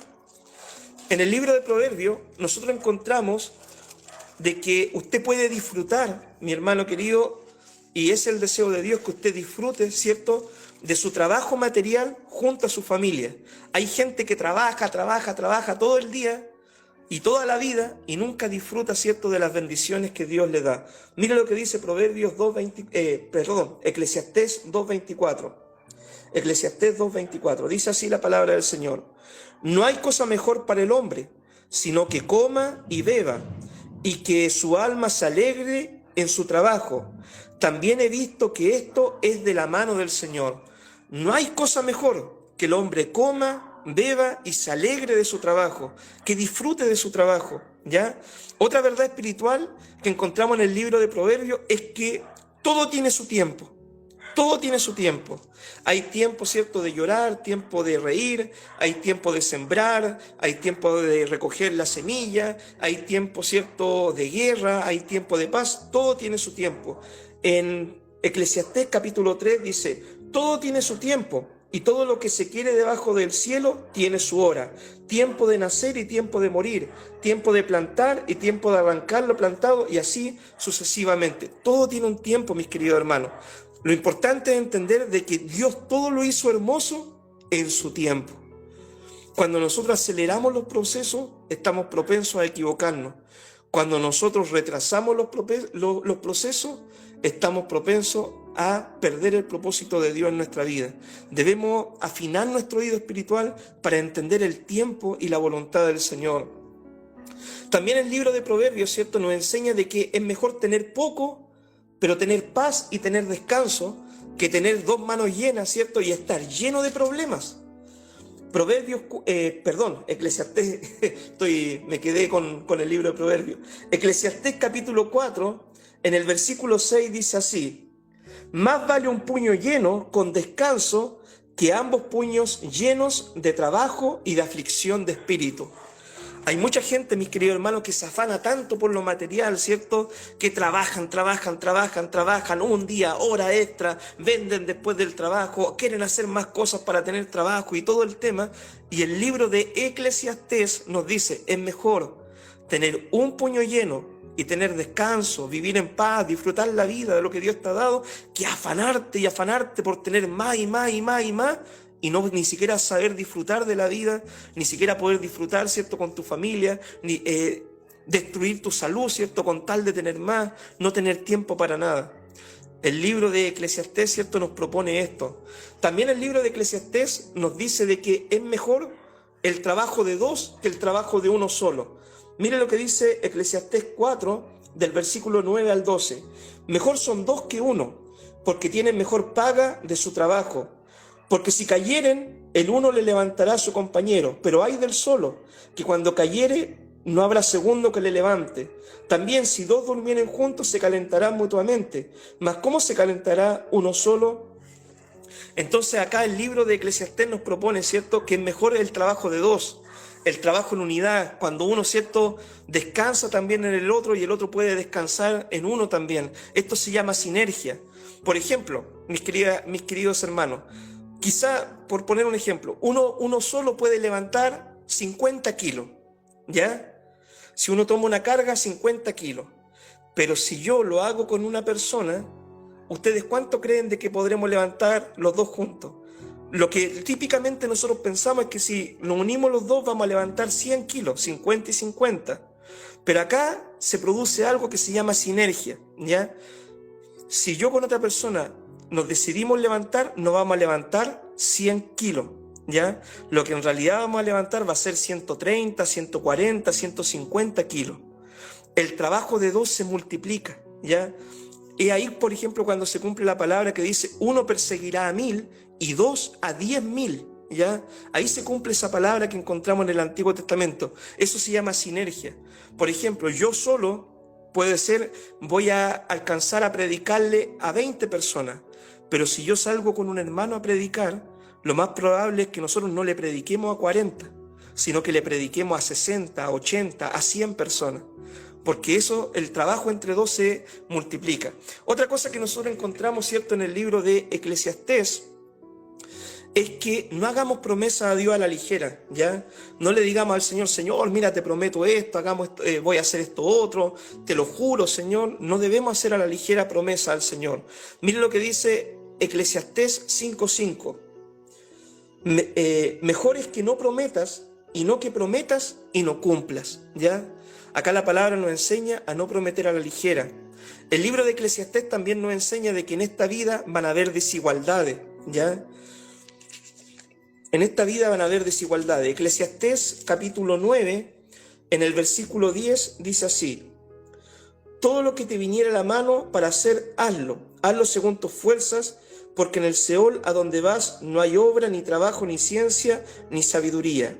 Speaker 1: En el libro de Proverbios nosotros encontramos de que usted puede disfrutar, mi hermano querido, y es el deseo de Dios que usted disfrute, ¿cierto?, de su trabajo material junto a su familia. Hay gente que trabaja todo el día y toda la vida y nunca disfruta, ¿cierto?, de las bendiciones que Dios le da. Mire lo que dice Eclesiastés 2:24. Eclesiastés 2:24. Dice así la palabra del Señor: no hay cosa mejor para el hombre, sino que coma y beba, y que su alma se alegre en su trabajo. También he visto que esto es de la mano del Señor. No hay cosa mejor que el hombre coma, beba y se alegre de su trabajo, que disfrute de su trabajo, ¿ya? Otra verdad espiritual que encontramos en el libro de Proverbios es que todo tiene su tiempo. Todo tiene su tiempo. Hay tiempo, ¿cierto?, de llorar, tiempo de reír, hay tiempo de sembrar, hay tiempo de recoger la semilla, hay tiempo, ¿cierto?, de guerra, hay tiempo de paz. Todo tiene su tiempo. En Eclesiastés capítulo 3 dice: todo tiene su tiempo, y todo lo que se quiere debajo del cielo tiene su hora. Tiempo de nacer y tiempo de morir, tiempo de plantar y tiempo de arrancar lo plantado, y así sucesivamente. Todo tiene un tiempo, mis queridos hermanos. Lo importante es entender de que Dios todo lo hizo hermoso en su tiempo. Cuando nosotros aceleramos los procesos, estamos propensos a equivocarnos. Cuando nosotros retrasamos los procesos, estamos propensos a perder el propósito de Dios en nuestra vida. Debemos afinar nuestro oído espiritual para entender el tiempo y la voluntad del Señor. También el libro de Proverbios, ¿cierto?, nos enseña de que es mejor tener poco, pero tener paz y tener descanso, que tener dos manos llenas, ¿cierto?, y estar lleno de problemas. Eclesiastés, me quedé con el libro de Proverbios. Eclesiastés capítulo 4, en el versículo 6 dice así: más vale un puño lleno con descanso que ambos puños llenos de trabajo y de aflicción de espíritu. Hay mucha gente, mis queridos hermanos, que se afana tanto por lo material, ¿cierto?, que trabajan un día, hora extra, venden después del trabajo, quieren hacer más cosas para tener trabajo y todo el tema. Y el libro de Eclesiastés nos dice: es mejor tener un puño lleno y tener descanso, vivir en paz, disfrutar la vida de lo que Dios te ha dado, que afanarte por tener más y más y más y más, y no ni siquiera saber disfrutar de la vida, ni siquiera poder disfrutar, ¿cierto?, con tu familia, ni destruir tu salud, ¿cierto?, con tal de tener más, no tener tiempo para nada. El libro de Eclesiastés, ¿cierto?, nos propone esto. También el libro de Eclesiastés nos dice de que es mejor el trabajo de dos que el trabajo de uno solo. Mire lo que dice Eclesiastés 4, del versículo 9 al 12. Mejor son dos que uno, porque tienen mejor paga de su trabajo. Porque si cayeren, el uno le levantará a su compañero, pero ay del solo, que cuando cayere no habrá segundo que le levante. También si dos durmieren juntos, se calentarán mutuamente. Mas ¿cómo se calentará uno solo? Entonces acá el libro de Eclesiastés nos propone, ¿cierto?, que es mejor el trabajo de dos. El trabajo en unidad, cuando uno, ¿cierto?, descansa también en el otro y el otro puede descansar en uno también. Esto se llama sinergia. Por ejemplo, mis queridos hermanos, quizá, por poner un ejemplo, uno solo puede levantar 50 kilos, ¿ya? Si uno toma una carga, 50 kilos. Pero si yo lo hago con una persona, ¿ustedes cuánto creen de que podremos levantar los dos juntos? Lo que típicamente nosotros pensamos es que si nos unimos los dos vamos a levantar 100 kilos, 50 y 50. Pero acá se produce algo que se llama sinergia, ¿ya? Si yo con otra persona nos decidimos levantar, no vamos a levantar 100 kilos, ¿ya? Lo que en realidad vamos a levantar va a ser 130, 140, 150 kilos. El trabajo de dos se multiplica, ¿ya? Y ahí, por ejemplo, cuando se cumple la palabra que dice, uno perseguirá a 1000 y dos a 10.000, ¿ya? Ahí se cumple esa palabra que encontramos en el Antiguo Testamento. Eso se llama sinergia. Por ejemplo, yo solo, puede ser, voy a alcanzar a predicarle a 20 personas, pero si yo salgo con un hermano a predicar, lo más probable es que nosotros no le prediquemos a 40, sino que le prediquemos a 60, a 80, a 100 personas. Porque eso, el trabajo entre dos se multiplica. Otra cosa que nosotros encontramos, ¿cierto?, en el libro de Eclesiastés, es que no hagamos promesa a Dios a la ligera, ¿ya? No le digamos al Señor, Señor, mira, te prometo esto, hagamos esto, voy a hacer esto otro, te lo juro, Señor. No debemos hacer a la ligera promesa al Señor. Miren lo que dice Eclesiastés 5:5. Mejor es que no prometas y no que prometas y no cumplas, ¿ya? Acá la palabra nos enseña a no prometer a la ligera. El libro de Eclesiastés también nos enseña de que en esta vida van a haber desigualdades, ¿ya? En esta vida van a haber desigualdades. Eclesiastés capítulo 9, en el versículo 10, dice así: todo lo que te viniera a la mano para hacer, hazlo según tus fuerzas, porque en el Seol a donde vas no hay obra, ni trabajo, ni ciencia, ni sabiduría.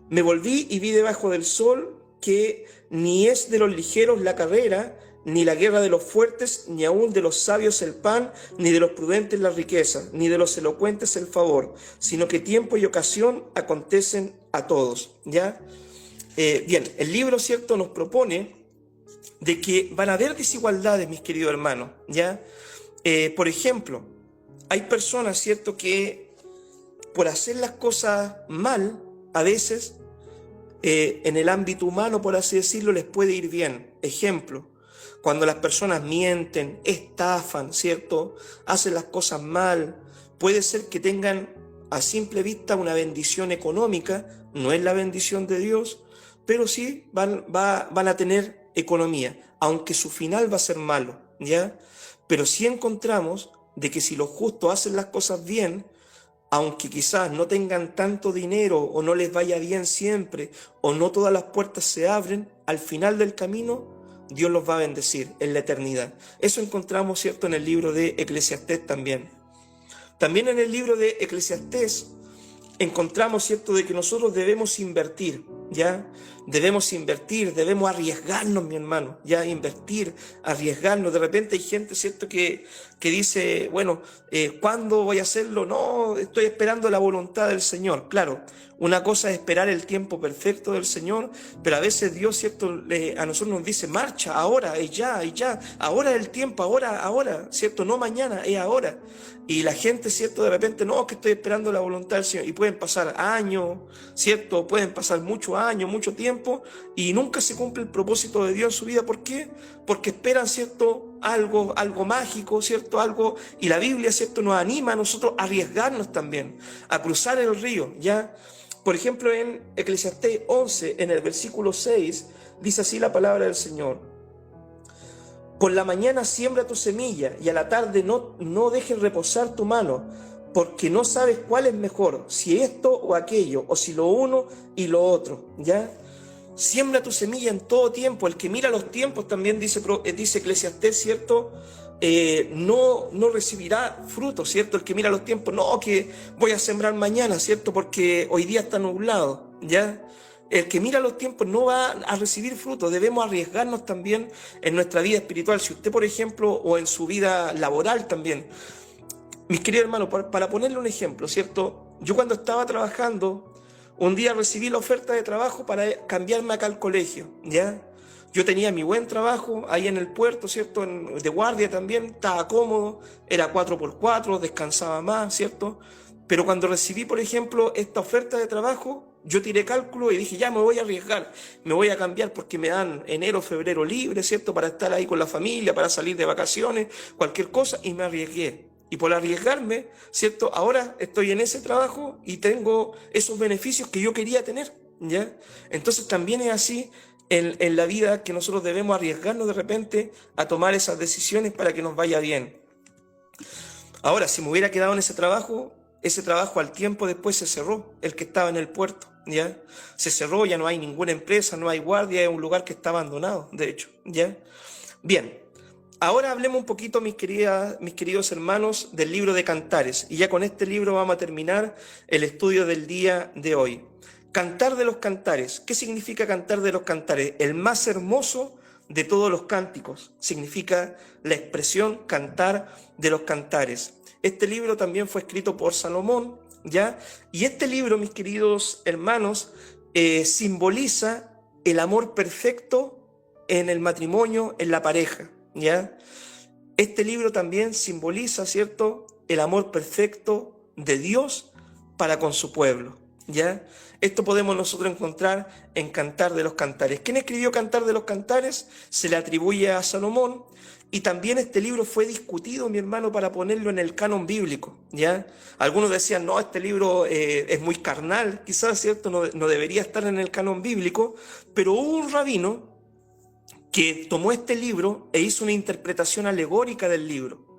Speaker 1: Me volví y vi debajo del sol que ni es de los ligeros la carrera, ni la guerra de los fuertes, ni aun de los sabios el pan, ni de los prudentes la riqueza, ni de los elocuentes el favor, sino que tiempo y ocasión acontecen a todos, ¿ya? Bien, el libro, ¿cierto?, nos propone de que van a haber desigualdades, mis queridos hermanos, ¿ya? Por ejemplo, hay personas, ¿cierto?, que por hacer las cosas mal, a veces, en el ámbito humano, por así decirlo, les puede ir bien. Ejemplo, cuando las personas mienten, estafan, ¿cierto?, hacen las cosas mal, puede ser que tengan a simple vista una bendición económica, no es la bendición de Dios, pero sí van a tener economía, aunque su final va a ser malo, ¿ya? Pero sí encontramos de que si los justos hacen las cosas bien, aunque quizás no tengan tanto dinero o no les vaya bien siempre o no todas las puertas se abren, al final del camino Dios los va a bendecir en la eternidad. Eso encontramos, ¿cierto?, en el libro de Eclesiastés también. También en el libro de Eclesiastés encontramos, ¿cierto?, de que nosotros debemos invertir, ¿ya? Debemos invertir, debemos arriesgarnos, mi hermano, ¿ya? Invertir, arriesgarnos. De repente hay gente, ¿cierto?, que dice, bueno, ¿cuándo voy a hacerlo? No, estoy esperando la voluntad del Señor. Claro, una cosa es esperar el tiempo perfecto del Señor, pero a veces Dios, ¿cierto?, a nosotros nos dice, marcha, ahora, es ya, ahora es el tiempo, ahora, ¿cierto? No mañana, es ahora. Y la gente, ¿cierto?, de repente, no, que estoy esperando la voluntad del Señor. Y pueden pasar años, ¿cierto? Pueden pasar muchos años, mucho tiempo, y nunca se cumple el propósito de Dios en su vida. ¿Por qué? Porque esperan, ¿cierto?, algo mágico, ¿cierto? Algo, y la Biblia, ¿cierto?, nos anima a nosotros a arriesgarnos también, a cruzar el río, ¿ya? Por ejemplo, en Eclesiastés 11, en el versículo 6, dice así la palabra del Señor: por la mañana siembra tu semilla y a la tarde no dejes reposar tu mano, porque no sabes cuál es mejor, si esto o aquello, o si lo uno y lo otro, ¿ya? Siembra tu semilla en todo tiempo. El que mira los tiempos, también dice Eclesiastés, ¿cierto?, no recibirá fruto, ¿cierto? El que mira los tiempos, no, que voy a sembrar mañana, ¿cierto?, porque hoy día está nublado, ¿ya? El que mira los tiempos no va a recibir fruto. Debemos arriesgarnos también en nuestra vida espiritual. Si usted, por ejemplo, o en su vida laboral también, mis queridos hermanos, para ponerle un ejemplo, ¿cierto? Yo cuando estaba trabajando, un día recibí la oferta de trabajo para cambiarme acá al colegio, ¿ya? Yo tenía mi buen trabajo ahí en el puerto, ¿cierto? De guardia también, estaba cómodo, era 4x4, descansaba más, ¿cierto? Pero cuando recibí, por ejemplo, esta oferta de trabajo, yo tiré cálculo y dije, ya me voy a arriesgar, me voy a cambiar porque me dan enero, febrero libre, ¿cierto? Para estar ahí con la familia, para salir de vacaciones, cualquier cosa, y me arriesgué. Y por arriesgarme, ¿cierto? Ahora estoy en ese trabajo y tengo esos beneficios que yo quería tener, ¿ya? Entonces también es así en la vida, que nosotros debemos arriesgarnos de repente a tomar esas decisiones para que nos vaya bien. Ahora, si me hubiera quedado en ese trabajo al tiempo después se cerró, el que estaba en el puerto, ¿ya? Se cerró, ya no hay ninguna empresa, no hay guardia, es un lugar que está abandonado, de hecho, ¿ya? Bien, ahora hablemos un poquito, mis queridos hermanos, del libro de Cantares, y ya con este libro vamos a terminar el estudio del día de hoy. Cantar de los Cantares. ¿Qué significa Cantar de los Cantares? El más hermoso de todos los cánticos. Significa la expresión Cantar de los Cantares. Este libro también fue escrito por Salomón, ¿ya? Y este libro, mis queridos hermanos, simboliza el amor perfecto en el matrimonio, en la pareja, ¿ya? Este libro también simboliza, ¿cierto?, el amor perfecto de Dios para con su pueblo, ¿ya? Esto podemos nosotros encontrar en Cantar de los Cantares. ¿Quién escribió Cantar de los Cantares? Se le atribuye a Salomón, y también este libro fue discutido, mi hermano, para ponerlo en el canon bíblico, ¿ya? Algunos decían, no, este libro es muy carnal, quizás, ¿cierto? No debería estar en el canon bíblico, pero hubo un rabino que tomó este libro e hizo una interpretación alegórica del libro,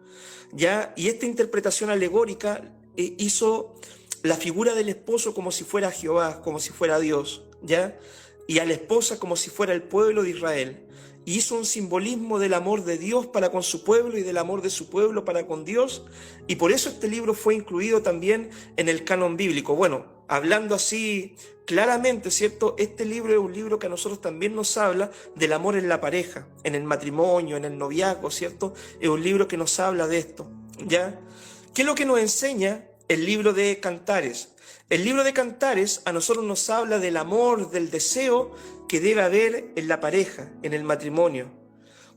Speaker 1: ¿ya? Y esta interpretación alegórica hizo la figura del esposo como si fuera Jehová, como si fuera Dios, ¿ya? Y a la esposa como si fuera el pueblo de Israel. Y hizo un simbolismo del amor de Dios para con su pueblo y del amor de su pueblo para con Dios. Y por eso este libro fue incluido también en el canon bíblico. Bueno, hablando así claramente, ¿cierto? Este libro es un libro que a nosotros también nos habla del amor en la pareja, en el matrimonio, en el noviazgo, ¿cierto? Es un libro que nos habla de esto, ¿ya? ¿Qué es lo que nos enseña el libro de Cantares? El libro de Cantares a nosotros nos habla del amor, del deseo que debe haber en la pareja, en el matrimonio.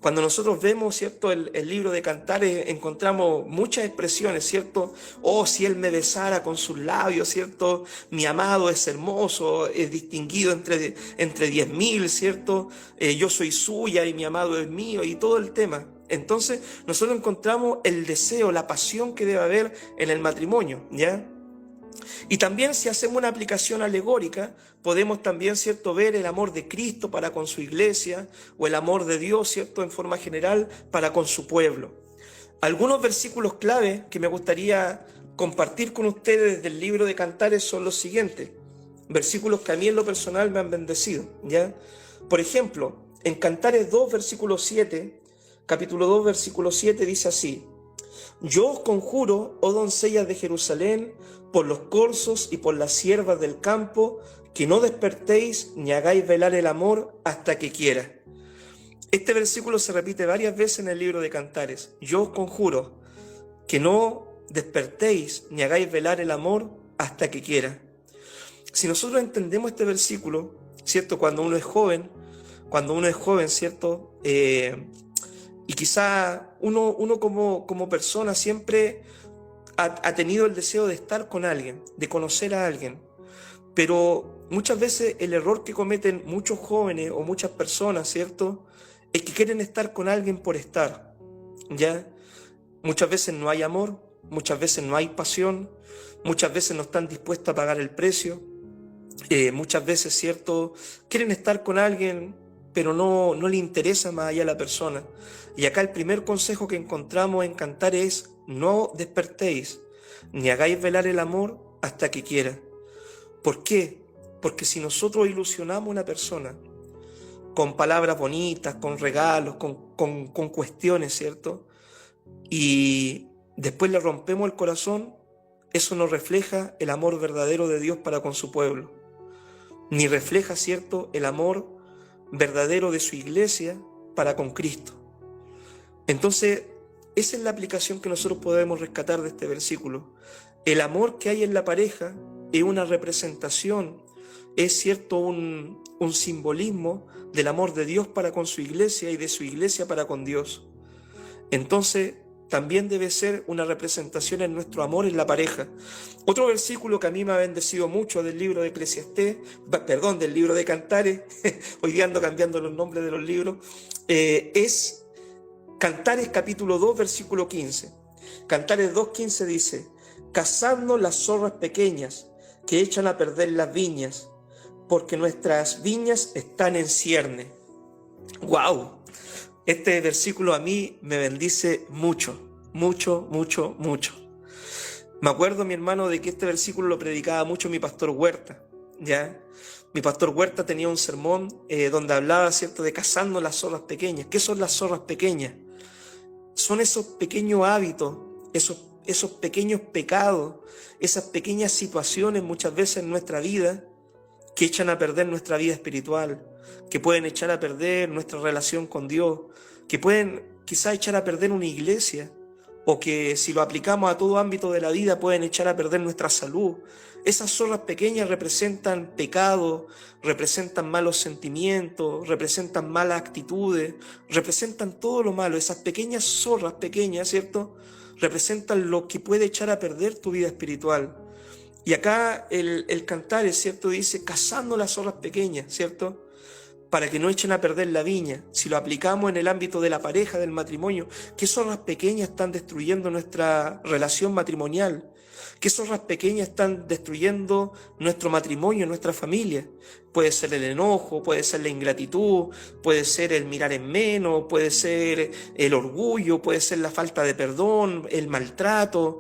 Speaker 1: Cuando nosotros vemos, ¿cierto?, el libro de Cantares, encontramos muchas expresiones, ¿cierto? Oh, si él me besara con sus labios, ¿cierto? Mi amado es hermoso, es distinguido entre 10.000, ¿cierto? Yo soy suya y mi amado es mío, y todo el tema. Entonces, nosotros encontramos el deseo, la pasión que debe haber en el matrimonio, ¿ya? Y también, si hacemos una aplicación alegórica, podemos también, ¿cierto?, ver el amor de Cristo para con su iglesia, o el amor de Dios, ¿cierto?, en forma general para con su pueblo. Algunos versículos clave que me gustaría compartir con ustedes del libro de Cantares son los siguientes. Versículos que a mí en lo personal me han bendecido, ¿ya? Por ejemplo, en Cantares 2, versículo 7, capítulo 2, versículo 7, dice así: Yo os conjuro, oh doncellas de Jerusalén, por los corzos y por las siervas del campo, que no despertéis ni hagáis velar el amor hasta que quiera. Este versículo se repite varias veces en el libro de Cantares. Yo os conjuro que no despertéis ni hagáis velar el amor hasta que quiera. Si nosotros entendemos este versículo, ¿cierto? Cuando uno es joven, ¿cierto? Y quizá uno como persona siempre ha tenido el deseo de estar con alguien, de conocer a alguien. Pero muchas veces el error que cometen muchos jóvenes o muchas personas, ¿cierto?, es que quieren estar con alguien por estar, ¿ya? Muchas veces no hay amor, muchas veces no hay pasión, muchas veces no están dispuestos a pagar el precio. Muchas veces, ¿cierto?, quieren estar con alguien, pero no le interesa más allá la persona. Y acá el primer consejo que encontramos en Cantares es: no despertéis, ni hagáis velar el amor hasta que quiera. ¿Por qué? Porque si nosotros ilusionamos a una persona con palabras bonitas, con regalos, con cuestiones, ¿cierto?, y después le rompemos el corazón, eso no refleja el amor verdadero de Dios para con su pueblo, ni refleja, ¿cierto?, el amor verdadero de su iglesia para con Cristo. Entonces, esa es la aplicación que nosotros podemos rescatar de este versículo. El amor que hay en la pareja es una representación es cierto un simbolismo del amor de Dios para con su iglesia y de su iglesia para con Dios. Entonces, también debe ser una representación en nuestro amor en la pareja. Otro versículo que a mí me ha bendecido mucho del libro de Eclesiastés, perdón, del libro de Cantares, hoy día ando cambiando los nombres de los libros, es Cantares capítulo 2, versículo 15. Cantares 2:15 dice: cazadnos las zorras pequeñas que echan a perder las viñas, porque nuestras viñas están en cierne. ¡Wow! Este versículo a mí me bendice mucho, mucho, mucho, mucho. Me acuerdo, mi hermano, de que este versículo lo predicaba mucho mi pastor Huerta, ¿ya? Mi pastor Huerta tenía un sermón donde hablaba, ¿cierto?, de cazando las zorras pequeñas. ¿Qué son las zorras pequeñas? Son esos pequeños hábitos, esos pequeños pecados, esas pequeñas situaciones muchas veces en nuestra vida que echan a perder nuestra vida espiritual, que pueden echar a perder nuestra relación con Dios, que pueden quizá echar a perder una iglesia, o que si lo aplicamos a todo ámbito de la vida pueden echar a perder nuestra salud. Esas zorras pequeñas representan pecado, representan malos sentimientos, representan malas actitudes, representan todo lo malo. Esas pequeñas zorras pequeñas, ¿cierto?, representan lo que puede echar a perder tu vida espiritual. Y acá el Cantares, ¿cierto?, dice, cazando las zorras pequeñas, ¿cierto?, para que no echen a perder la viña. Si lo aplicamos en el ámbito de la pareja, del matrimonio, ¿qué zorras pequeñas están destruyendo nuestra relación matrimonial? ¿Qué zorras pequeñas están destruyendo nuestro matrimonio, nuestra familia? Puede ser el enojo, puede ser la ingratitud, puede ser el mirar en menos, puede ser el orgullo, puede ser la falta de perdón, el maltrato.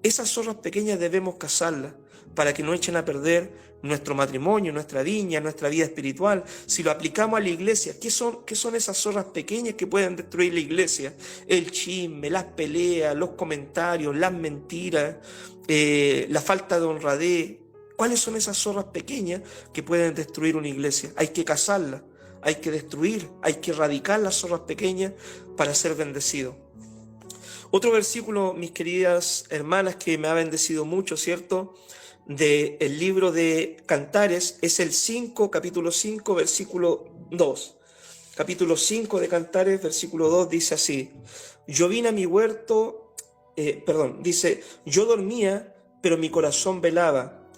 Speaker 1: Esas zorras pequeñas debemos cazarlas para que no echen a perder nuestro matrimonio, nuestra viña, nuestra vida espiritual. Si lo aplicamos a la iglesia, ¿qué son esas zorras pequeñas que pueden destruir la iglesia? El chisme, las peleas, los comentarios, las mentiras, la falta de honradez. ¿Cuáles son esas zorras pequeñas que pueden destruir una iglesia? Hay que cazarlas, hay que destruir, hay que erradicar las zorras pequeñas para ser bendecidos. Otro versículo, mis queridas hermanas, que me ha bendecido mucho, ¿cierto?, del libro de Cantares, es el capítulo 5, versículo 2. Capítulo 5 de Cantares, versículo 2, dice así: yo vine a mi huerto, dice, yo dormía, pero mi corazón velaba.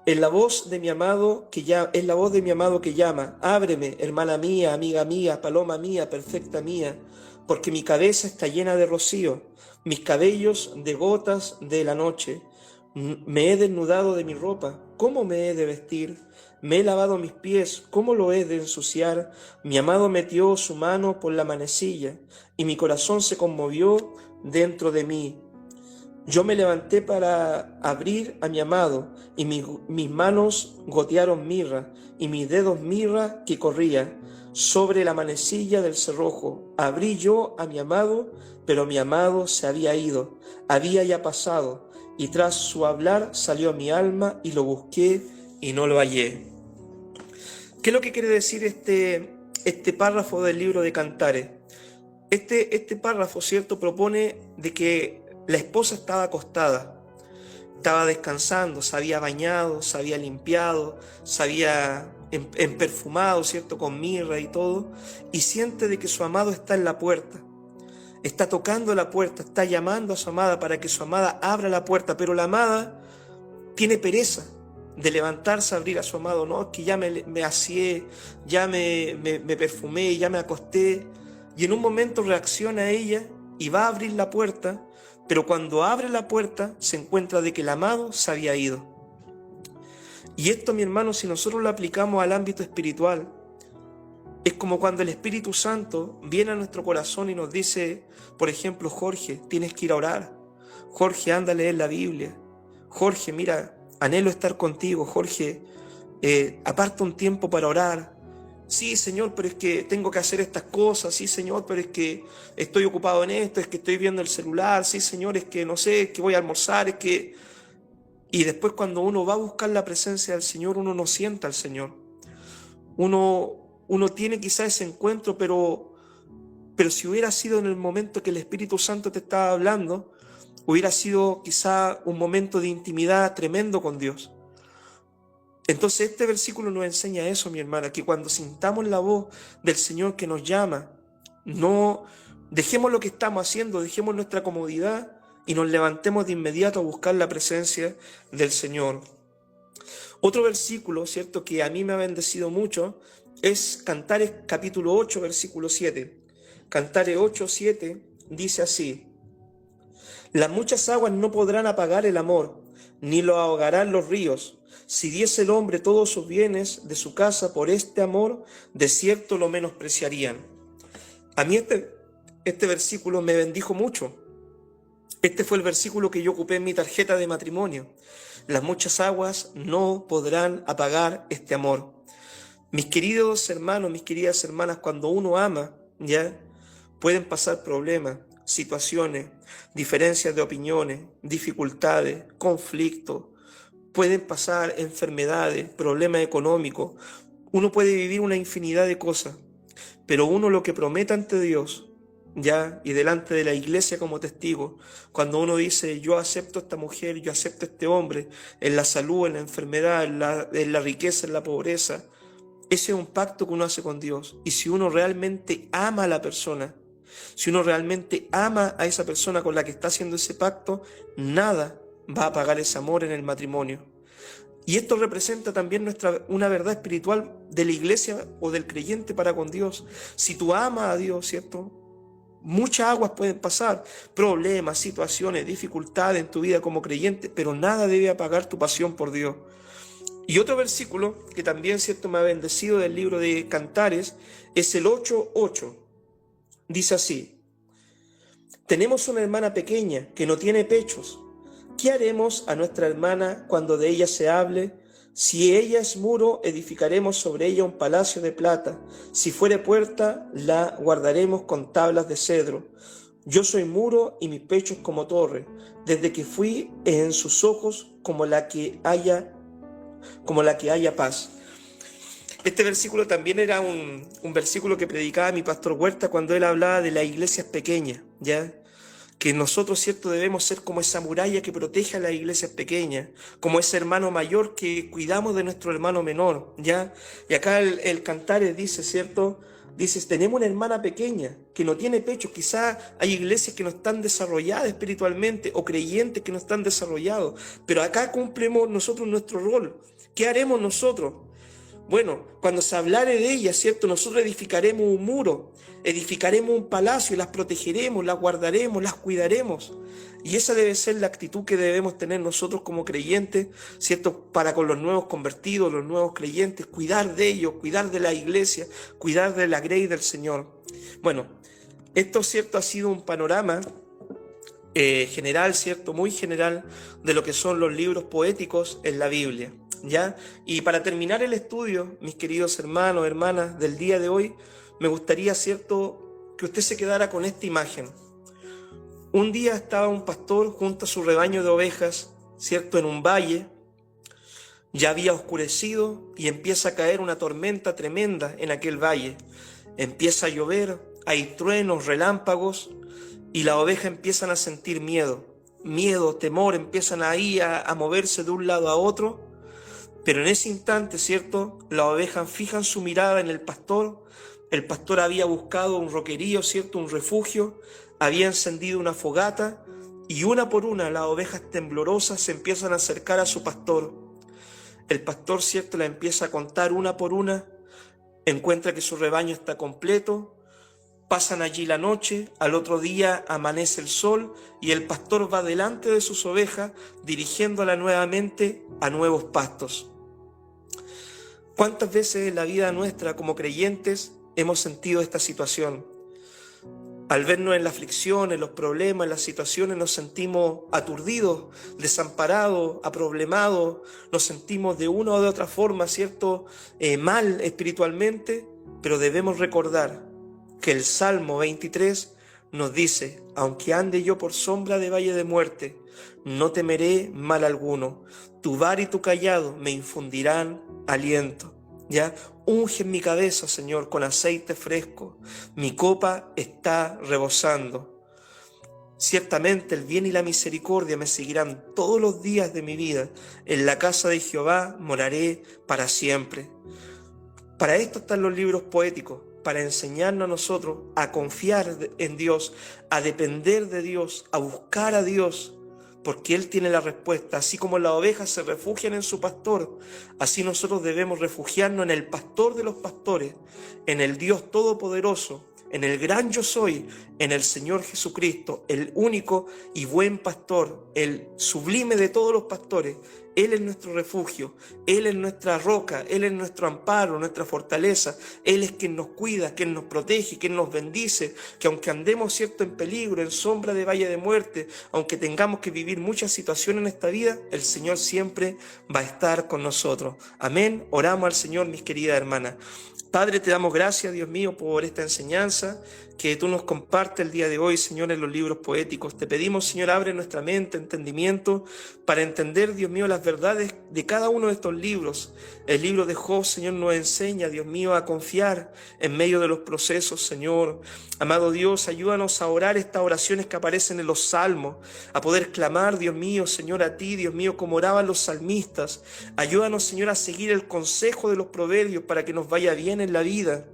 Speaker 1: Es la voz de mi amado que llama, ábreme, hermana mía, amiga mía, paloma mía, perfecta mía, porque mi cabeza está llena de rocío, mis cabellos de gotas de la noche. Me he desnudado de mi ropa, ¿cómo me he de vestir? Me he lavado mis pies, ¿cómo lo he de ensuciar? Mi amado metió su mano por la manecilla, y mi corazón se conmovió dentro de mí. Yo me levanté para abrir a mi amado, y mis manos gotearon mirra, y mis dedos mirra que corría sobre la manecilla del cerrojo. Abrí yo a mi amado, pero mi amado se había ido, había ya pasado, y tras su hablar salió mi alma, y lo busqué y no lo hallé. ¿Qué es lo que quiere decir este párrafo del libro de Cantares? Este párrafo, ¿cierto?, propone de que la esposa estaba acostada, estaba descansando, se había bañado, se había limpiado, se había perfumado, ¿cierto?, con mirra y todo, y siente de que su amado está en la puerta, está tocando la puerta, está llamando a su amada para que su amada abra la puerta, pero la amada tiene pereza de levantarse a abrir a su amado. No, es que ya me aseé, ya me perfumé, ya me acosté, y en un momento reacciona ella y va a abrir la puerta, pero cuando abre la puerta se encuentra de que el amado se había ido. Y esto, mi hermano, si nosotros lo aplicamos al ámbito espiritual, es como cuando el Espíritu Santo viene a nuestro corazón y nos dice, por ejemplo, Jorge, tienes que ir a orar. Jorge, anda a leer la Biblia. Jorge, mira, anhelo estar contigo. Jorge, aparta un tiempo para orar. Sí, Señor, pero es que tengo que hacer estas cosas. Sí, Señor, pero es que estoy ocupado en esto, es que estoy viendo el celular. Sí, Señor, es que no sé, es que voy a almorzar, es que... Y después cuando uno va a buscar la presencia del Señor, uno no sienta al Señor. Uno tiene quizá ese encuentro, pero si hubiera sido en el momento que el Espíritu Santo te estaba hablando, hubiera sido quizá un momento de intimidad tremendo con Dios. Entonces este versículo nos enseña eso, mi hermana, que cuando sintamos la voz del Señor que nos llama, no dejemos lo que estamos haciendo, dejemos nuestra comodidad y nos levantemos de inmediato a buscar la presencia del Señor. Otro versículo, ¿cierto?, que a mí me ha bendecido mucho es Cantares capítulo 8, versículo 7. Cantares 8, 7 dice así: las muchas aguas no podrán apagar el amor, ni lo ahogarán los ríos. Si diese el hombre todos sus bienes de su casa por este amor, de cierto lo menospreciarían. A mí este versículo me bendijo mucho. Este fue el versículo que yo ocupé en mi tarjeta de matrimonio. Las muchas aguas no podrán apagar este amor. Mis queridos hermanos, mis queridas hermanas, cuando uno ama, ya pueden pasar problemas, situaciones, diferencias de opiniones, dificultades, conflictos, pueden pasar enfermedades, problemas económicos. Uno puede vivir una infinidad de cosas, pero uno lo que promete ante Dios, ya, y delante de la iglesia como testigo, cuando uno dice, yo acepto a esta mujer, yo acepto a este hombre, en la salud, en la enfermedad, en la riqueza, en la pobreza, ese es un pacto que uno hace con Dios. Y si uno realmente ama a la persona, si uno realmente ama a esa persona con la que está haciendo ese pacto, nada va a apagar ese amor en el matrimonio. Y esto representa también una verdad espiritual de la iglesia o del creyente para con Dios. Si tú amas a Dios, ¿cierto?, muchas aguas pueden pasar, problemas, situaciones, dificultades en tu vida como creyente, pero nada debe apagar tu pasión por Dios. Y otro versículo que también, ¿cierto?, me ha bendecido del libro de Cantares es el 8:8. Dice así: tenemos una hermana pequeña que no tiene pechos. ¿Qué haremos a nuestra hermana cuando de ella se hable? Si ella es muro, edificaremos sobre ella un palacio de plata. Si fuere puerta, la guardaremos con tablas de cedro. Yo soy muro y mis pechos como torre. Desde que fui en sus ojos como la que haya paz. Este versículo también era un versículo que predicaba mi pastor Huerta cuando él hablaba de las iglesias pequeñas, ¿ya? Que nosotros, ¿cierto?, debemos ser como esa muralla que protege a las iglesias pequeñas, como ese hermano mayor que cuidamos de nuestro hermano menor, ¿ya? Y acá el Cantares dice, ¿cierto?, dice, tenemos una hermana pequeña que no tiene pecho. Quizás hay iglesias que no están desarrolladas espiritualmente o creyentes que no están desarrollados, pero acá cumplimos nosotros nuestro rol. ¿Qué haremos nosotros? Bueno, cuando se hablare de ellas, ¿cierto?, nosotros edificaremos un muro, edificaremos un palacio y las protegeremos, las guardaremos, las cuidaremos. Y esa debe ser la actitud que debemos tener nosotros como creyentes, ¿cierto?, para con los nuevos convertidos, los nuevos creyentes, cuidar de ellos, cuidar de la iglesia, cuidar de la grey del Señor. Bueno, esto, ¿cierto?, ha sido un panorama general, ¿cierto?, muy general de lo que son los libros poéticos en la Biblia, ¿ya? Y para terminar el estudio, mis queridos hermanos, hermanas, del día de hoy, me gustaría, ¿cierto?, que usted se quedara con esta imagen. Un día estaba un pastor junto a su rebaño de ovejas, ¿cierto?, en un valle. Ya había oscurecido y empieza a caer una tormenta tremenda en aquel valle. Empieza a llover, hay truenos, relámpagos, y las ovejas empiezan a sentir miedo, temor, empiezan ahí a moverse de un lado a otro. Pero en ese instante, ¿cierto?, las ovejas fijan su mirada en el pastor. El pastor había buscado un roquerío, ¿cierto?, un refugio, había encendido una fogata, y una por una las ovejas temblorosas se empiezan a acercar a su pastor. El pastor, ¿cierto?, la empieza a contar una por una, encuentra que su rebaño está completo. Pasan allí la noche, al otro día amanece el sol y el pastor va delante de sus ovejas dirigiéndola nuevamente a nuevos pastos. ¿Cuántas veces en la vida nuestra como creyentes hemos sentido esta situación? Al vernos en la aflicción, en los problemas, en las situaciones, nos sentimos aturdidos, desamparados, aproblemados, nos sentimos de una o de otra forma, ¿cierto?, mal espiritualmente, pero debemos recordar que el Salmo 23 nos dice: aunque ande yo por sombra de valle de muerte, no temeré mal alguno. Tu vara y tu cayado me infundirán aliento. ¿Ya? Unge mi cabeza, Señor, con aceite fresco. Mi copa está rebosando. Ciertamente el bien y la misericordia me seguirán todos los días de mi vida. En la casa de Jehová moraré para siempre. Para esto están los libros poéticos, para enseñarnos a nosotros a confiar en Dios, a depender de Dios, a buscar a Dios, porque Él tiene la respuesta. Así como las ovejas se refugian en su pastor, así nosotros debemos refugiarnos en el pastor de los pastores, en el Dios Todopoderoso, en el gran yo soy, en el Señor Jesucristo, el único y buen pastor, el sublime de todos los pastores. Él es nuestro refugio, Él es nuestra roca, Él es nuestro amparo, nuestra fortaleza. Él es quien nos cuida, quien nos protege, quien nos bendice, que aunque andemos cierto en peligro, en sombra de valle de muerte, aunque tengamos que vivir muchas situaciones en esta vida, el Señor siempre va a estar con nosotros. Amén. Oramos al Señor, mis queridas hermanas. Padre, te damos gracias, Dios mío, por esta enseñanza que tú nos compartes el día de hoy, Señor, en los libros poéticos. Te pedimos, Señor, abre nuestra mente, entendimiento, para entender, Dios mío, las verdades de cada uno de estos libros. El libro de Job, Señor, nos enseña, Dios mío, a confiar en medio de los procesos, Señor. Amado Dios, ayúdanos a orar estas oraciones que aparecen en los salmos, a poder clamar, Dios mío, Señor, a ti, Dios mío, como oraban los salmistas. Ayúdanos, Señor, a seguir el consejo de los proverbios para que nos vaya bien en la vida.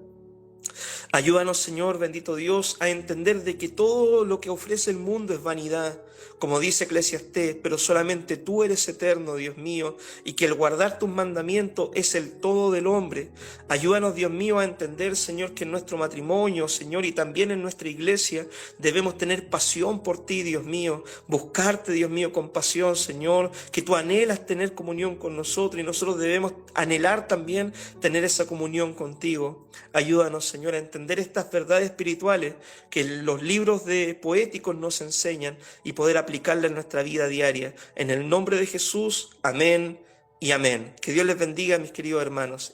Speaker 1: Ayúdanos, Señor, bendito Dios, a entender de que todo lo que ofrece el mundo es vanidad, como dice Eclesiastés, pero solamente tú eres eterno, Dios mío, y que el guardar tus mandamientos es el todo del hombre. Ayúdanos, Dios mío, a entender, Señor, que en nuestro matrimonio, Señor, y también en nuestra iglesia, debemos tener pasión por ti, Dios mío, buscarte, Dios mío, con pasión, Señor, que tú anhelas tener comunión con nosotros y nosotros debemos anhelar también tener esa comunión contigo. Ayúdanos, Señor, a entender estas verdades espirituales que los libros de poéticos nos enseñan y poder aplicarlas en nuestra vida diaria. En el nombre de Jesús, amén y amén. Que Dios les bendiga, mis queridos hermanos.